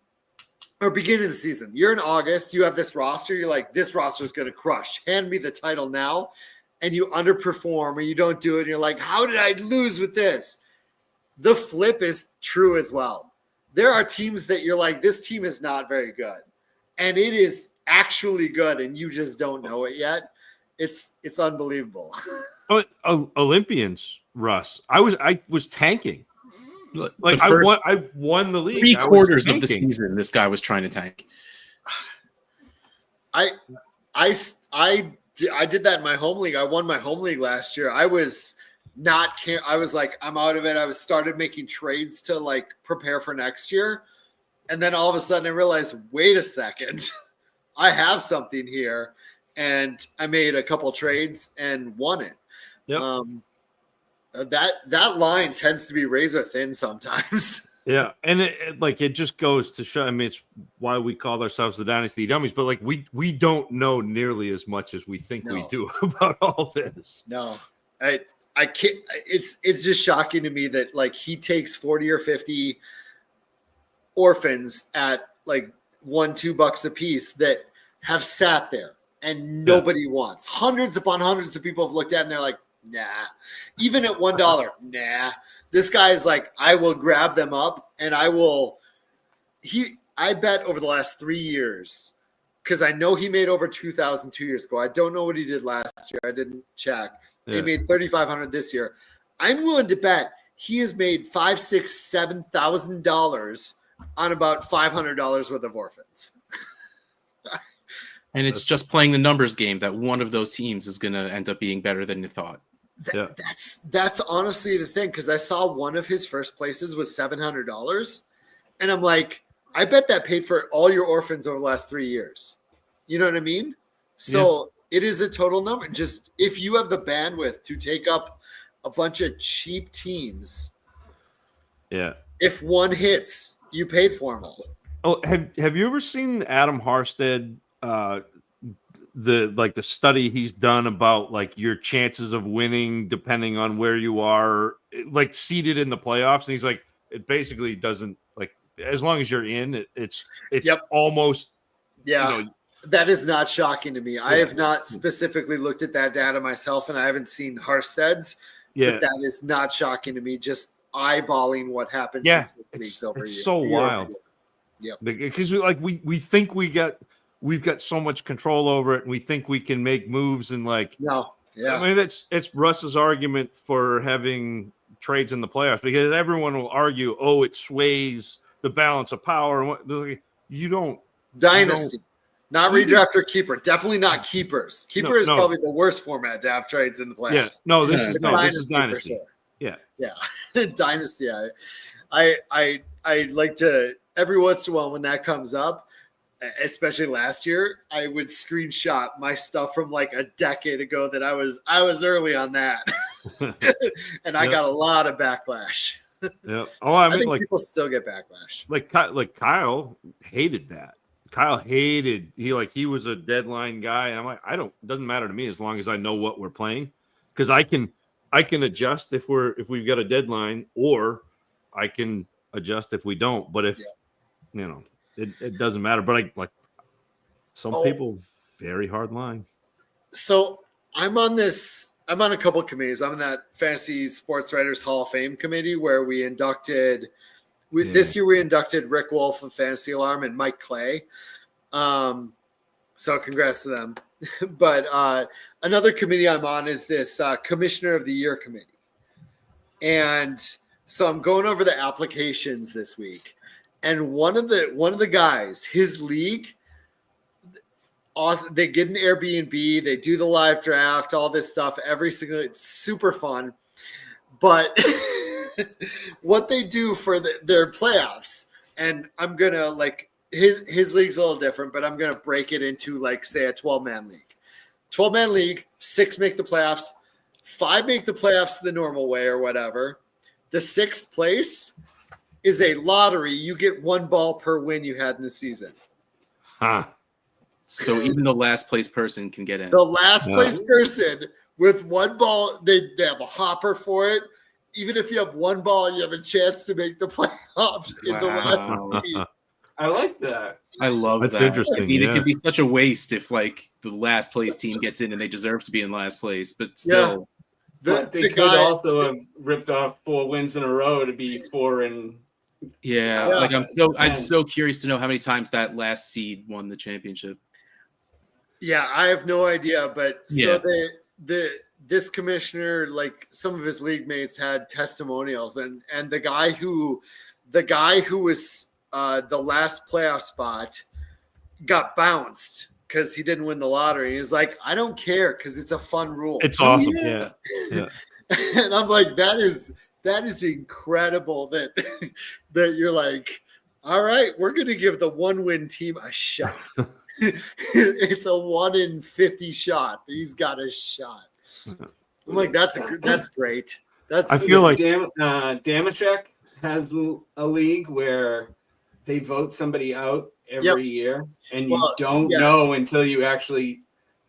or beginning of the season, you're in August, you have this roster, you're like, this roster is going to crush. Hand me the title now. And you underperform or you don't do it. And you're like, how did I lose with this? The flip is true as well. There are teams that you're like, this team is not very good. And it is actually good, and you just don't know it yet. It's unbelievable. Olympians, Russ. I was tanking. Look, Like the first I won the league. 3 I was quarters of the tanking. season, this guy was trying to tank. I did that in my home league. I won my home league last year. I was not care. I was like, I'm out of it. I was started making trades to like prepare for next year. And then all of a sudden I realized, wait a second, I have something here. And I made a couple trades and won it. Yep. That line tends to be razor thin sometimes. Yeah, and it just goes to show. I mean, it's why we call ourselves the Dynasty Dummies. But like we don't know nearly as much as we think we No. do about all this. No, I can't. It's just shocking to me that like he takes 40 or 50 orphans at like $1-2 a piece that have sat there and nobody wants. Hundreds upon hundreds of people have looked at it and they're like, nah. Even at $1, nah. This guy is like, I will grab them up and I bet over the last 3 years, because I know he made over 2,000 2 years ago. I don't know what he did last year. I didn't check. Yeah. He made 3,500 this year. I'm willing to bet he has made $5,000, $6,000, $7,000 on about $500 worth of orphans. And it's just playing the numbers game that one of those teams is going to end up being better than you thought. That's honestly the thing, because I saw one of his first places was $700, and I'm like, I bet that paid for all your orphans over the last 3 years. You know what I mean? So it is a total number. Just if you have the bandwidth to take up a bunch of cheap teams, if one hits, you paid for them all. Oh, have you ever seen Adam Harstead? The study he's done about like your chances of winning depending on where you are, like seated in the playoffs, and he's like, it basically doesn't, like, as long as you're in, it's almost That is not shocking to me. I have not specifically looked at that data myself, and I haven't seen Harstead's. But that is not shocking to me. Just eyeballing what happens. Yeah, in it's over so year wild. over year. Because we think we've got so much control over it, and we think we can make moves and like. No, yeah. I mean, it's Russ's argument for having trades in the playoffs, because everyone will argue, oh, it sways the balance of power. And what you don't. Dynasty. Not redraft or keeper. Definitely not keepers. Keeper is no. probably the worst format to have trades in the playoffs. Yeah. No, this is for Dynasty. sure. Yeah. Yeah. Dynasty. I like to, every once in a while when that comes up, especially last year, I would screenshot my stuff from like a decade ago that I was early on that. And I got a lot of backlash. Yeah. Oh, I mean, think like people still get backlash. Like Kyle hated that. Kyle hated he was a deadline guy, and I'm like, it doesn't matter to me as long as I know what we're playing, because I can adjust if we've got a deadline, or I can adjust if we don't. But if it doesn't matter. But some people, very hard line. So I'm on a couple of committees. I'm in that Fantasy Sports Writers Hall of Fame committee where we inducted. This year we inducted Rick Wolf of Fantasy Alarm and Mike Clay. So congrats to them. But another committee I'm on is this Commissioner of the Year committee. And so I'm going over the applications this week. And one of the guys, his league, awesome, they get an Airbnb, they do the live draft, all this stuff, it's super fun. But what they do for their playoffs, and I'm gonna like his league's a little different, but I'm gonna break it into like say a 12-man league. 12-man league, 6 make the playoffs, 5 make the playoffs the normal way or whatever. The 6th place is a lottery. You get 1 ball per win you had in the season. Huh. So even the last place person can get in. The last place person with 1 ball, they have a hopper for it. Even if you have 1 ball, you have a chance to make the playoffs in the last seed. I like that. I love That's that. interesting, I mean, yeah. it could be such a waste if like the last place team gets in and they deserve to be in last place, but still. But they could also have ripped off 4 wins in a row to be 4 and Yeah, like I'm so curious to know how many times that last seed won the championship. Yeah, I have no idea, but Yeah. so this commissioner, like some of his league mates had testimonials, and the guy who was the last playoff spot got bounced because he didn't win the lottery. He's like, I don't care because it's a fun rule. It's awesome. Yeah. And I'm like, that is incredible that you're like, all right, we're gonna give the 1-win team a shot. It's a 1 in 50 shot. He's got a shot. I'm like, that's great. I feel like Damashek has a league where they vote somebody out every year, and you don't know until you actually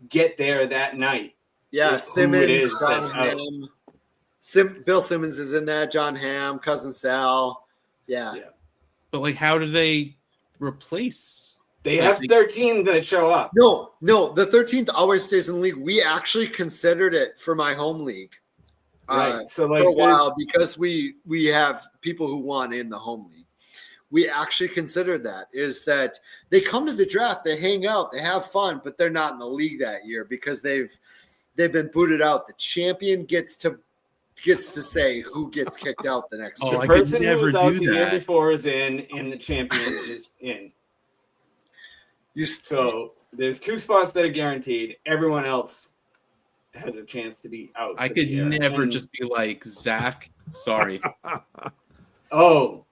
get there that night. Yeah, Simmons, John that's Hamm. Bill Simmons is in that. John Hamm, Cousin Sal. Yeah. But like, how do they replace? They have 13 that show up. No, the 13th always stays in the league. We actually considered it for my home league. Right. So like for a while, because we have people who want in the home league. We actually considered that is that they come to the draft, they hang out, they have fun, but they're not in the league that year because they've been booted out. The champion gets to say who gets kicked out the next year. The person who was out the year before is in, and the champion is in. So there's 2 spots that are guaranteed. Everyone else has a chance to be out. I could never just be like, Zach, sorry. Oh,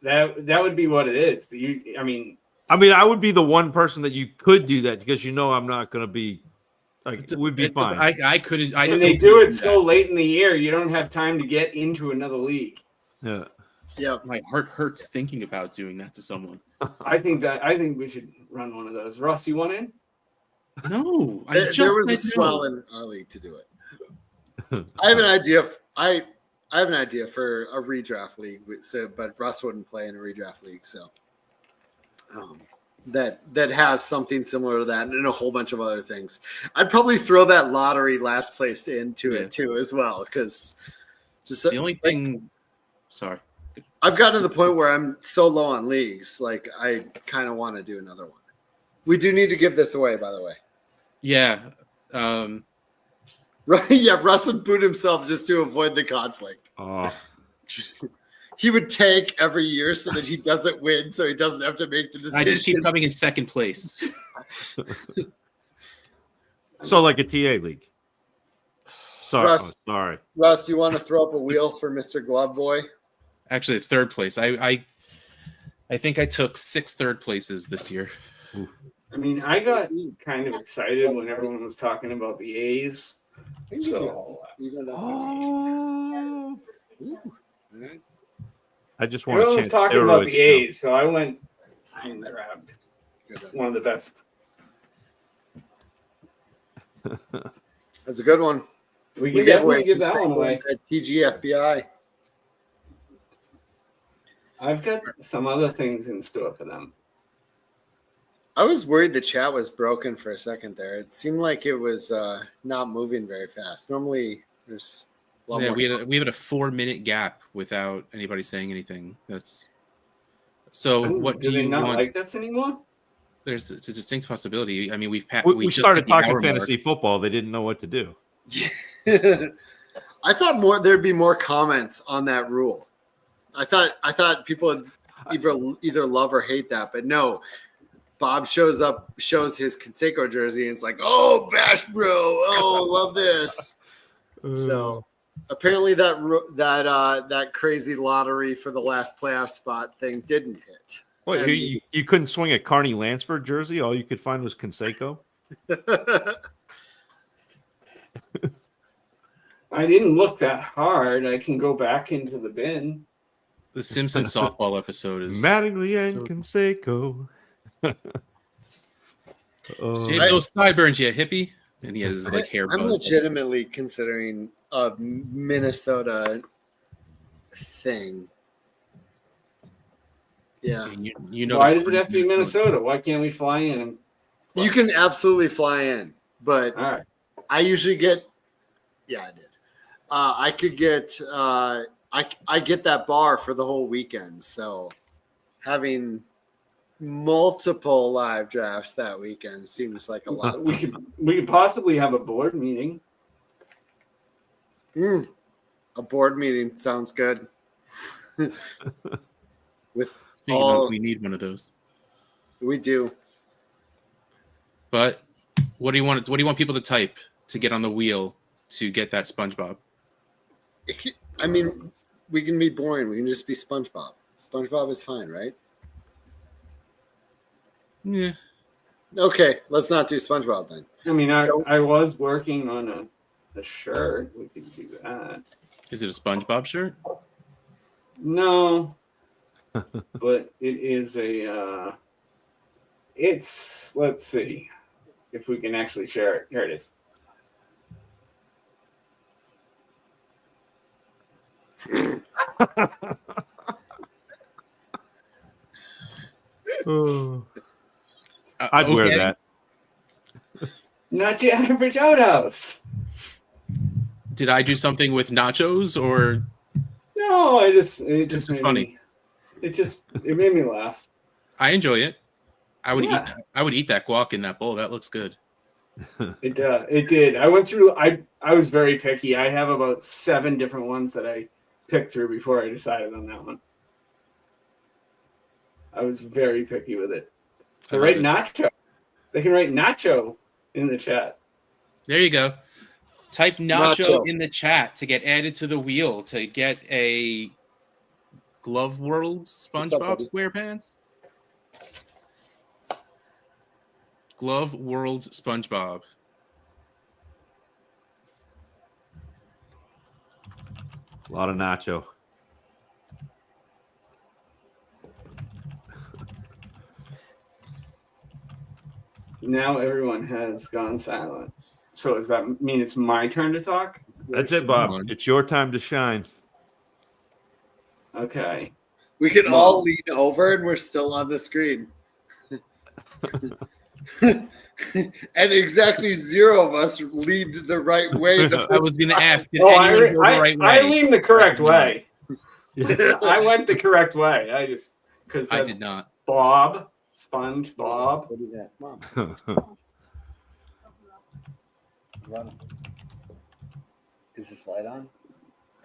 that would be what it is. I mean, I would be the one person that you could do that because I'm not going to be like it would be fine. I couldn't. And they do it so late in the year, you don't have time to get into another league. Yeah, my heart hurts thinking about doing that to someone. I think we should run one of those. Russ, you want in? No, there was a swell in our league to do it. I have an idea. I have an idea for a redraft league. So, but Russ wouldn't play in a redraft league, so that has something similar to that, and a whole bunch of other things. I'd probably throw that lottery last place into it too, as well, because just the only thing. Sorry. I've gotten to the point where I'm so low on leagues, like I kind of want to do another one. We do need to give this away, by the way. Yeah. Right. Yeah. Russ would boot himself just to avoid the conflict. Oh. He would tank every year so that he doesn't win, so he doesn't have to make the decision. I just keep coming in second place. So like a TA league. Sorry. Russ, sorry. Russ, you want to throw up a wheel for Mr. Glove Boy? Actually, third place. I think I took 6 third places this year. I mean, I got kind of excited when everyone was talking about the A's. So, I just want everyone was talking about the A's, so I went and grabbed one of the best. That's a good one. We can definitely give that one away. At TGFBI. I've got some other things in store for them. I was worried the chat was broken for a second there. It seemed like it was not moving very fast. Normally, there's a lot more. We had a 4-minute gap without anybody saying anything. That's so. What do they you not want? like this anymore? it's a distinct possibility. I mean, we We just started hit the talking hour fantasy mark. football. They didn't know what to do. I thought there'd be more comments on that rule. I thought people would either love or hate that, but no. Bob shows his Conseco jersey, and it's like, oh, Bash Bro, oh, love this. So apparently that crazy lottery for the last playoff spot thing didn't hit. What, And- you couldn't swing a Carney Lansford jersey? All you could find was Conseco? I didn't look that hard. I can go back into the bin. The Simpsons softball episode is Mattingly and so- Conseco. Shave those sideburns, you hippie. And he has his like hair I'm buzzed. legitimately considering a Minnesota thing. Yeah. You know Why the does it have to be Minnesota? Why can't we fly in? And You can absolutely fly in, but all right. I usually get. Yeah, I did. I could get. I get that bar for the whole weekend. So having multiple live drafts that weekend seems like a lot. We could possibly have a board meeting. A board meeting sounds good. With Speaking all of, we need one of those. we do. But what do you want people to type to get on the wheel to get that SpongeBob? I mean, we can be boring. We can just be SpongeBob. SpongeBob is fine, right? Yeah. Okay, let's not do SpongeBob then. I mean, I was working on a shirt. We could do that. Is it a SpongeBob shirt? No, but it is a. Let's see if we can actually share it. Here it is. I'd wear Okay. that. Not your average outhouse. Did I do something with nachos or No, it just It's made funny. It made me laugh. I enjoy it. I would Yeah. eat that guac in that bowl. That looks good. It did. I went through. I was very picky. I have about 7 different ones that I picked through before I decided on that one. I was very picky with it. I They love write it. nacho. They can write nacho in the chat. There you go. Type nacho, Nacho. in the chat to get added to the wheel to get a Glove World What's SpongeBob up, buddy? SquarePants. Glove World SpongeBob. A lot of nacho. Now everyone has gone silent. So does that mean it's my turn to talk? That's it, Bob. It's your time to shine. Okay. We can all lean over and we're still on the screen. And exactly 0 of us lead the right way. I was going to ask. Did I anyone go the right way? lean the correct way. I went the correct way. Because I did not. Bob, SpongeBob. What did you ask, Mom? Is this light on?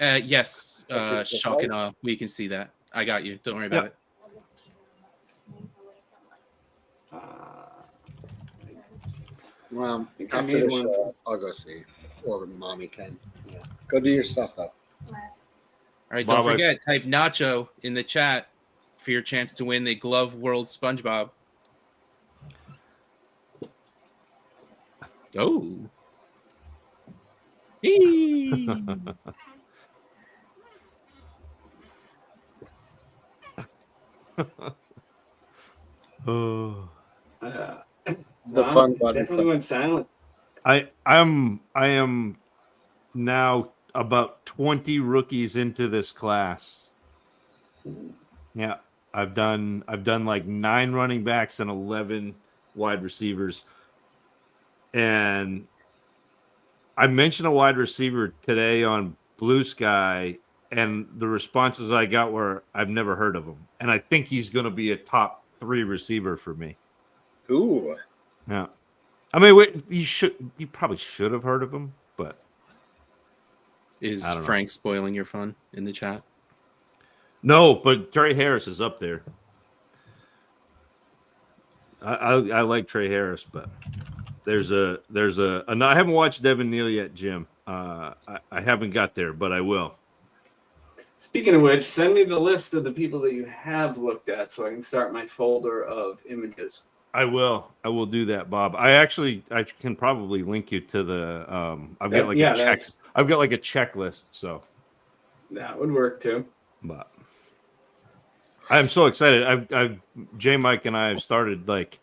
Yes, Okay, shock and awe. We can see that. I got you. Don't worry about it. Uh, Well, think I after made the one. show, I'll go see. Or Mommy can. Yeah. Go do your stuff, though. All right, Bob, don't forget, type nacho in the chat for your chance to win the Glove World SpongeBob. Oh. Eee. Oh. The fun button. Definitely went silent. I am now about 20 rookies into this class. Yeah, I've done like 9 running backs and 11 wide receivers. And I mentioned a wide receiver today on Blue Sky, and the responses I got were, I've never heard of him. And I think he's going to be a top 3 receiver for me. Ooh. Yeah. I mean, wait, you probably should have heard of him, but Is I don't know. Frank spoiling your fun in the chat? No, but Trey Harris is up there. I like Trey Harris, but there's a and I haven't watched Devin Neal yet, Jim. I haven't got there, but I will. Speaking of which, send me the list of the people that you have looked at so I can start my folder of images. I will do that, Bob. I can probably link you to the I've got like a checklist, so that would work too. But I'm so excited. J Mike and I have started like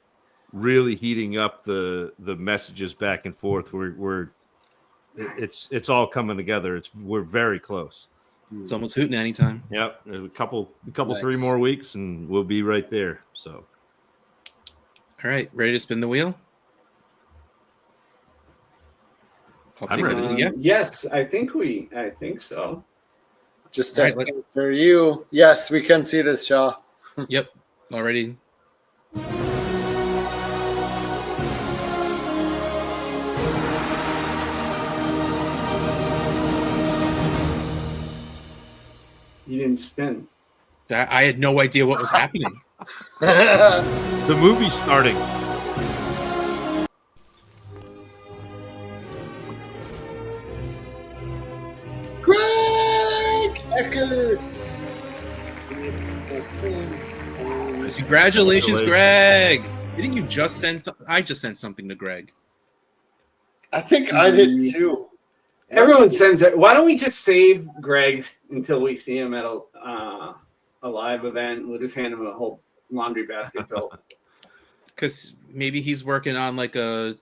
really heating up the messages back and forth. Nice. It's all coming together. We're very close. It's almost hooting anytime. Yep, a couple Nice. 3 more weeks and we'll be right there. So All right, ready to spin the wheel? I'll I'm take ready. it as a yes. Yes, I think so. Just to All right, answer you. Yes, we can see this, Shaw. Yep, already. You didn't spin. I had no idea what was happening. the movie's starting. Greg Eckert. Congratulations, Greg. Didn't you just send something? I just sent something to Greg. I think I did too. Everyone sends it. Why don't we just save Greg's until we see him at a live event? We'll just hand him a whole laundry basket filled. Because maybe he's working on like a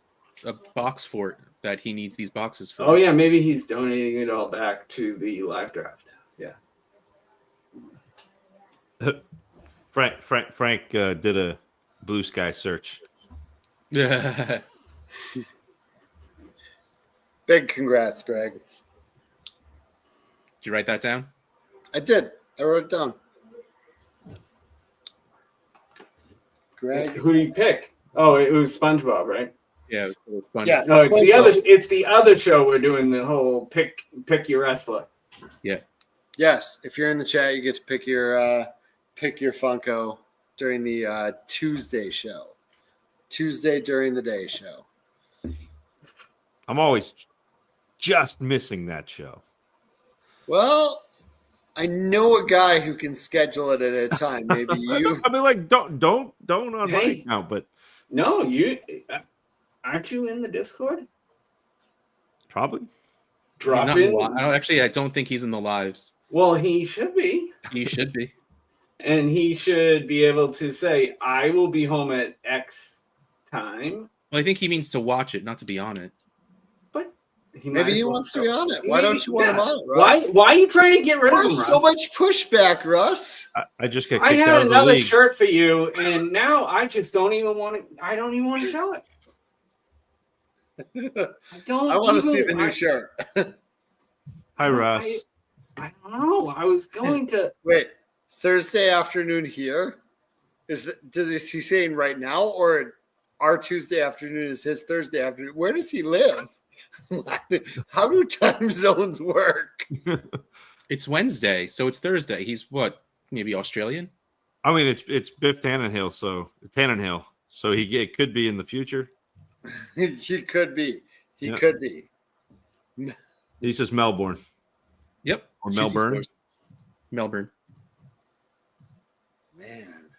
box fort that he needs these boxes for. Oh yeah, maybe he's donating it all back to the live draft. Yeah. Frank did a Blue Sky search. Yeah. Big congrats, Greg. Did you write that down? I did. I wrote it down. Greg. Who do you pick? Oh, it was SpongeBob, right? Yeah. It was fun. Yeah. No, it's the other. It's the other show we're doing. The whole pick your wrestler. Yeah. Yes. If you're in the chat, you get to pick your Funko during the Tuesday show. Tuesday during the day show. I'm always just missing that show. Well, I know a guy who can schedule it at a time. Maybe you. I mean, like, don't on my Hey. account, but No, you aren't you in the Discord? probably. He's Drop not in. I don't think he's in the lives. Well, he should be, He should be. and he should be able to say, "I will be home at X time." Well, I think he means to watch it, not to be on it. But he Maybe might as he well wants to show- be on it. Why don't you want him on it, Why? Russ? Why are you trying to get rid of him, There's Russ? so much pushback, Russ. I just got I kicked out had of the another league. shirt for you, and now I just don't even want to. I don't even want to show it. I don't. I want to see even- the new shirt. Hi, Russ. I don't know. I was going to. Wait, Thursday afternoon here? Is he saying right now, or our Tuesday afternoon is his Thursday afternoon? Where does he live? How do time zones work? It's Wednesday, so it's Thursday. He's what? Maybe Australian? I mean, it's Biff Tannenhill, so it could be in the future. He could be. He Yeah. could be. He says Melbourne. Yep. Or Shoots Melbourne. scores. Melbourne. Man.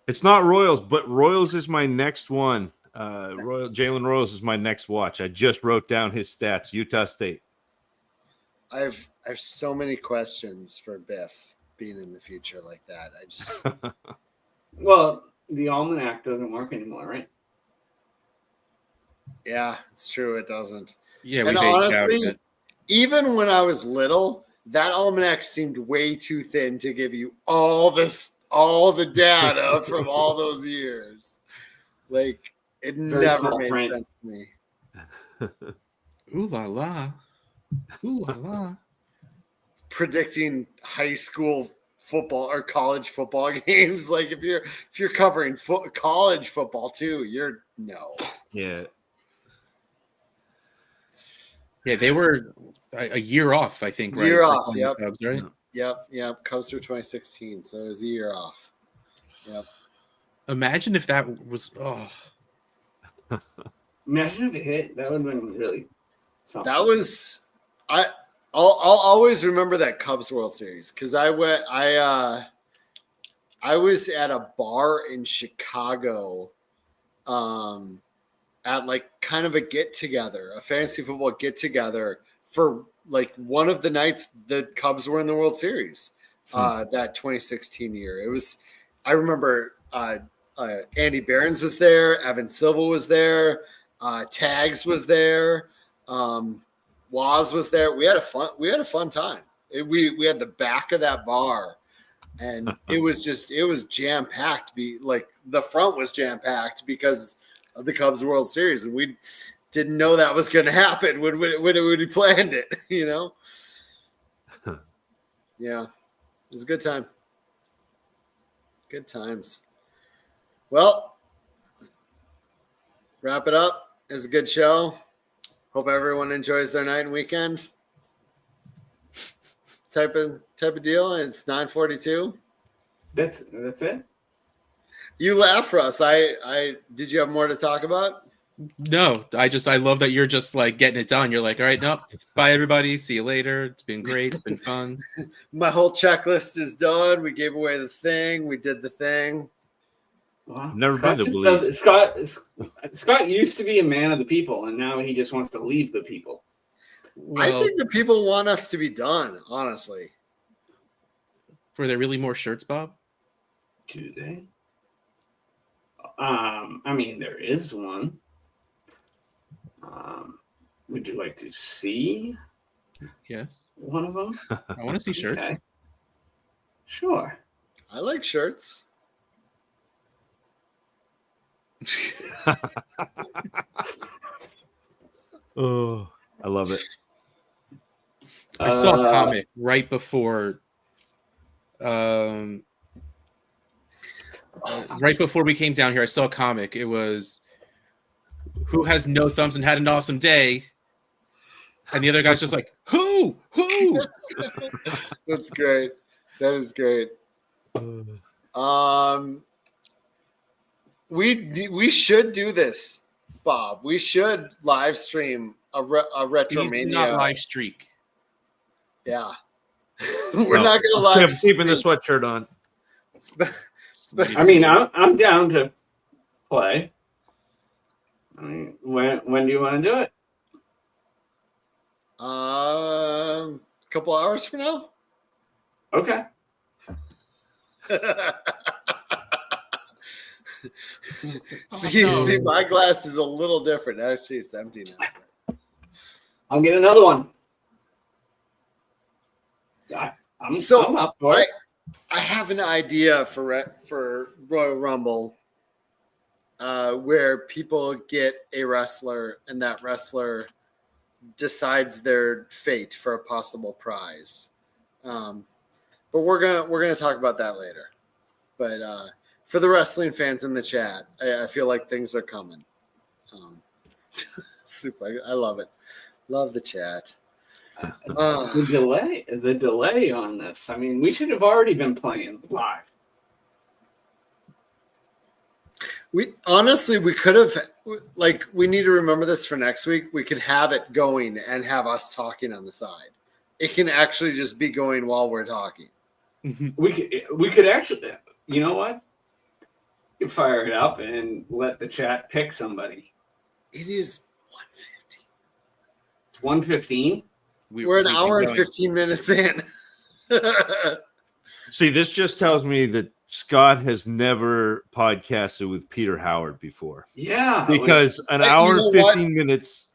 It's not Royals, but Royals is my next one. Jalen Royals is my next watch. I just wrote down his stats. Utah State. I have so many questions for Biff being in the future like that. I just Well, the almanac doesn't work anymore, right? yeah, it's true. It doesn't. Yeah, we And aged out a honestly, bit. even when I was little, that almanac seemed way too thin to give you all the data from all those years. Like it Very never small made print. sense to me. Ooh la la. Ooh la la. Predicting high school football or college football games. Like if you're covering college football too, you're no. Yeah. Yeah, they were a year off, I think, right? Year for off, playing the yep. Cubs, right? Yep. Cubs through 2016, so it was a year off. Yep. Imagine if that was Imagine if it hit. That would have been really something. That was I'll always remember that Cubs World Series because I was at a bar in Chicago, at like kind of a get together, a fantasy football get together for like one of the nights the Cubs were in the World Series, that 2016 year. It was, I remember Andy Behrens was there, Evan Silva was there, Tags was there, Waz was there. We had a fun time. We had the back of that bar, and it was jam packed. The front was jam packed because of the Cubs World Series, and we didn't know that was going to happen when we planned it. You know, yeah, it was a good time. Good times. Well, wrap it up. It was a good show. Hope everyone enjoys their night and weekend. Type of deal. It's 9:42. That's it. You laugh for us. I did you have more to talk about? No, I love that you're just like getting it done. You're like, all right, nope. Bye everybody. See you later. It's been great. It's been fun. My whole checklist is done. We gave away the thing. We did the thing. Wow. Never Scott been to just Belize. Scott used to be a man of the people, and now he just wants to leave the people. I Well, think the people want us to be done, honestly. were there really more shirts, Bob? Do they? I mean, there is one. Would you like to see Yes. one of them? I want to see shirts. Okay. Sure. I like shirts. Oh, I love it. I saw a comic right before right before we came down here. I saw a comic. It was who has no thumbs and had an awesome day. And the other guy's just like, who? That's great. That is great. We should do this, Bob. We should live stream a Please do not Retromania. live streak. Yeah. We're not going to live I'm keeping the sweatshirt on. I mean, I'm down to play. I mean, when do you want to do it? A couple hours from now. Okay. See, my glass is a little different. Actually, it's empty now. I'll get another one. I'm up for it. I have an idea for Royal Rumble, where people get a wrestler and that wrestler decides their fate for a possible prize. But we're gonna talk about that later. But for the wrestling fans in the chat, I feel like things are coming. Super, I love it. Love the chat. The delay on this. I mean, we should have already been playing live. We could have, like, we need to remember this for next week. We could have it going and have us talking on the side. It can actually just be going while we're talking. We could actually, you know what? You could fire it up and let the chat pick somebody. It is 1:15. It's 1:15. We're an hour and 15 minutes in. See, this just tells me that Scott has never podcasted with Peter Howard before. Yeah. Because an hour and 15 minutes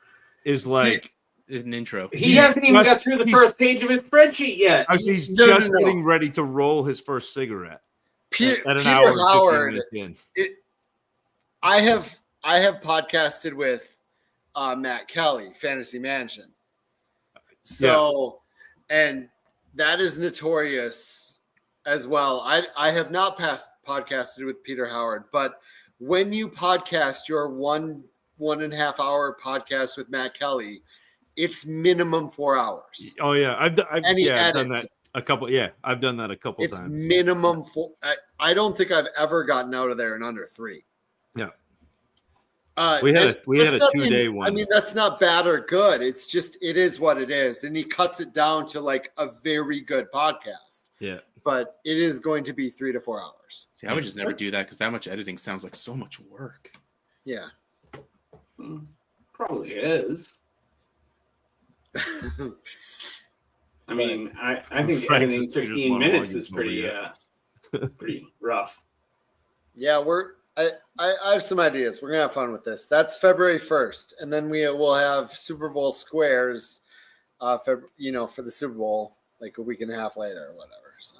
is like an intro. He hasn't even got through the first page of his spreadsheet yet. He's just getting ready to roll his first cigarette. Peter hour Howard. I have podcasted with Matt Kelly, Fantasy Mansion. So, and that is notorious as well. I have not podcasted with Peter Howard, but when you podcast your 1.5 hour podcast with Matt Kelly, it's minimum 4 hours. Oh yeah, I've done edits that a couple. Yeah, I've done that a couple It's times. minimum four. I don't think I've ever gotten out of there in under 3. Yeah. We had a 2-day one. I mean, that's not bad or good. It's just, it is what it is. And he cuts it down to like a very good podcast. Yeah. But it is going to be 3 to 4 hours. See, I would just never do that because that much editing sounds like so much work. Yeah. Probably is. I mean, I think Francis editing Peters 15 minutes monologue is is pretty pretty rough. Yeah, I have some ideas. We're gonna have fun with this. That's February 1st, and then we will have Super Bowl squares, for the Super Bowl like a week and a half later or whatever. So.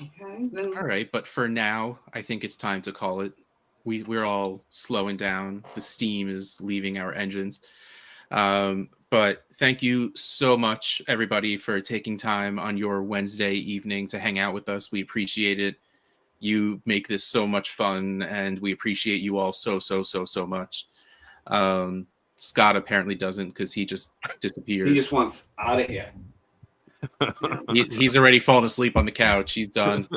Okay. Then. All right, but for now, I think it's time to call it. We're all slowing down. The steam is leaving our engines. But thank you so much, everybody, for taking time on your Wednesday evening to hang out with us. We appreciate it. You make this so much fun, and we appreciate you all so much. Scott apparently doesn't because he just disappeared. He just wants out of here. He's already fallen asleep on the couch. He's done.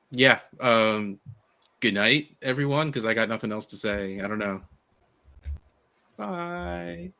Yeah. Good night, everyone, because I got nothing else to say. I don't know. Bye.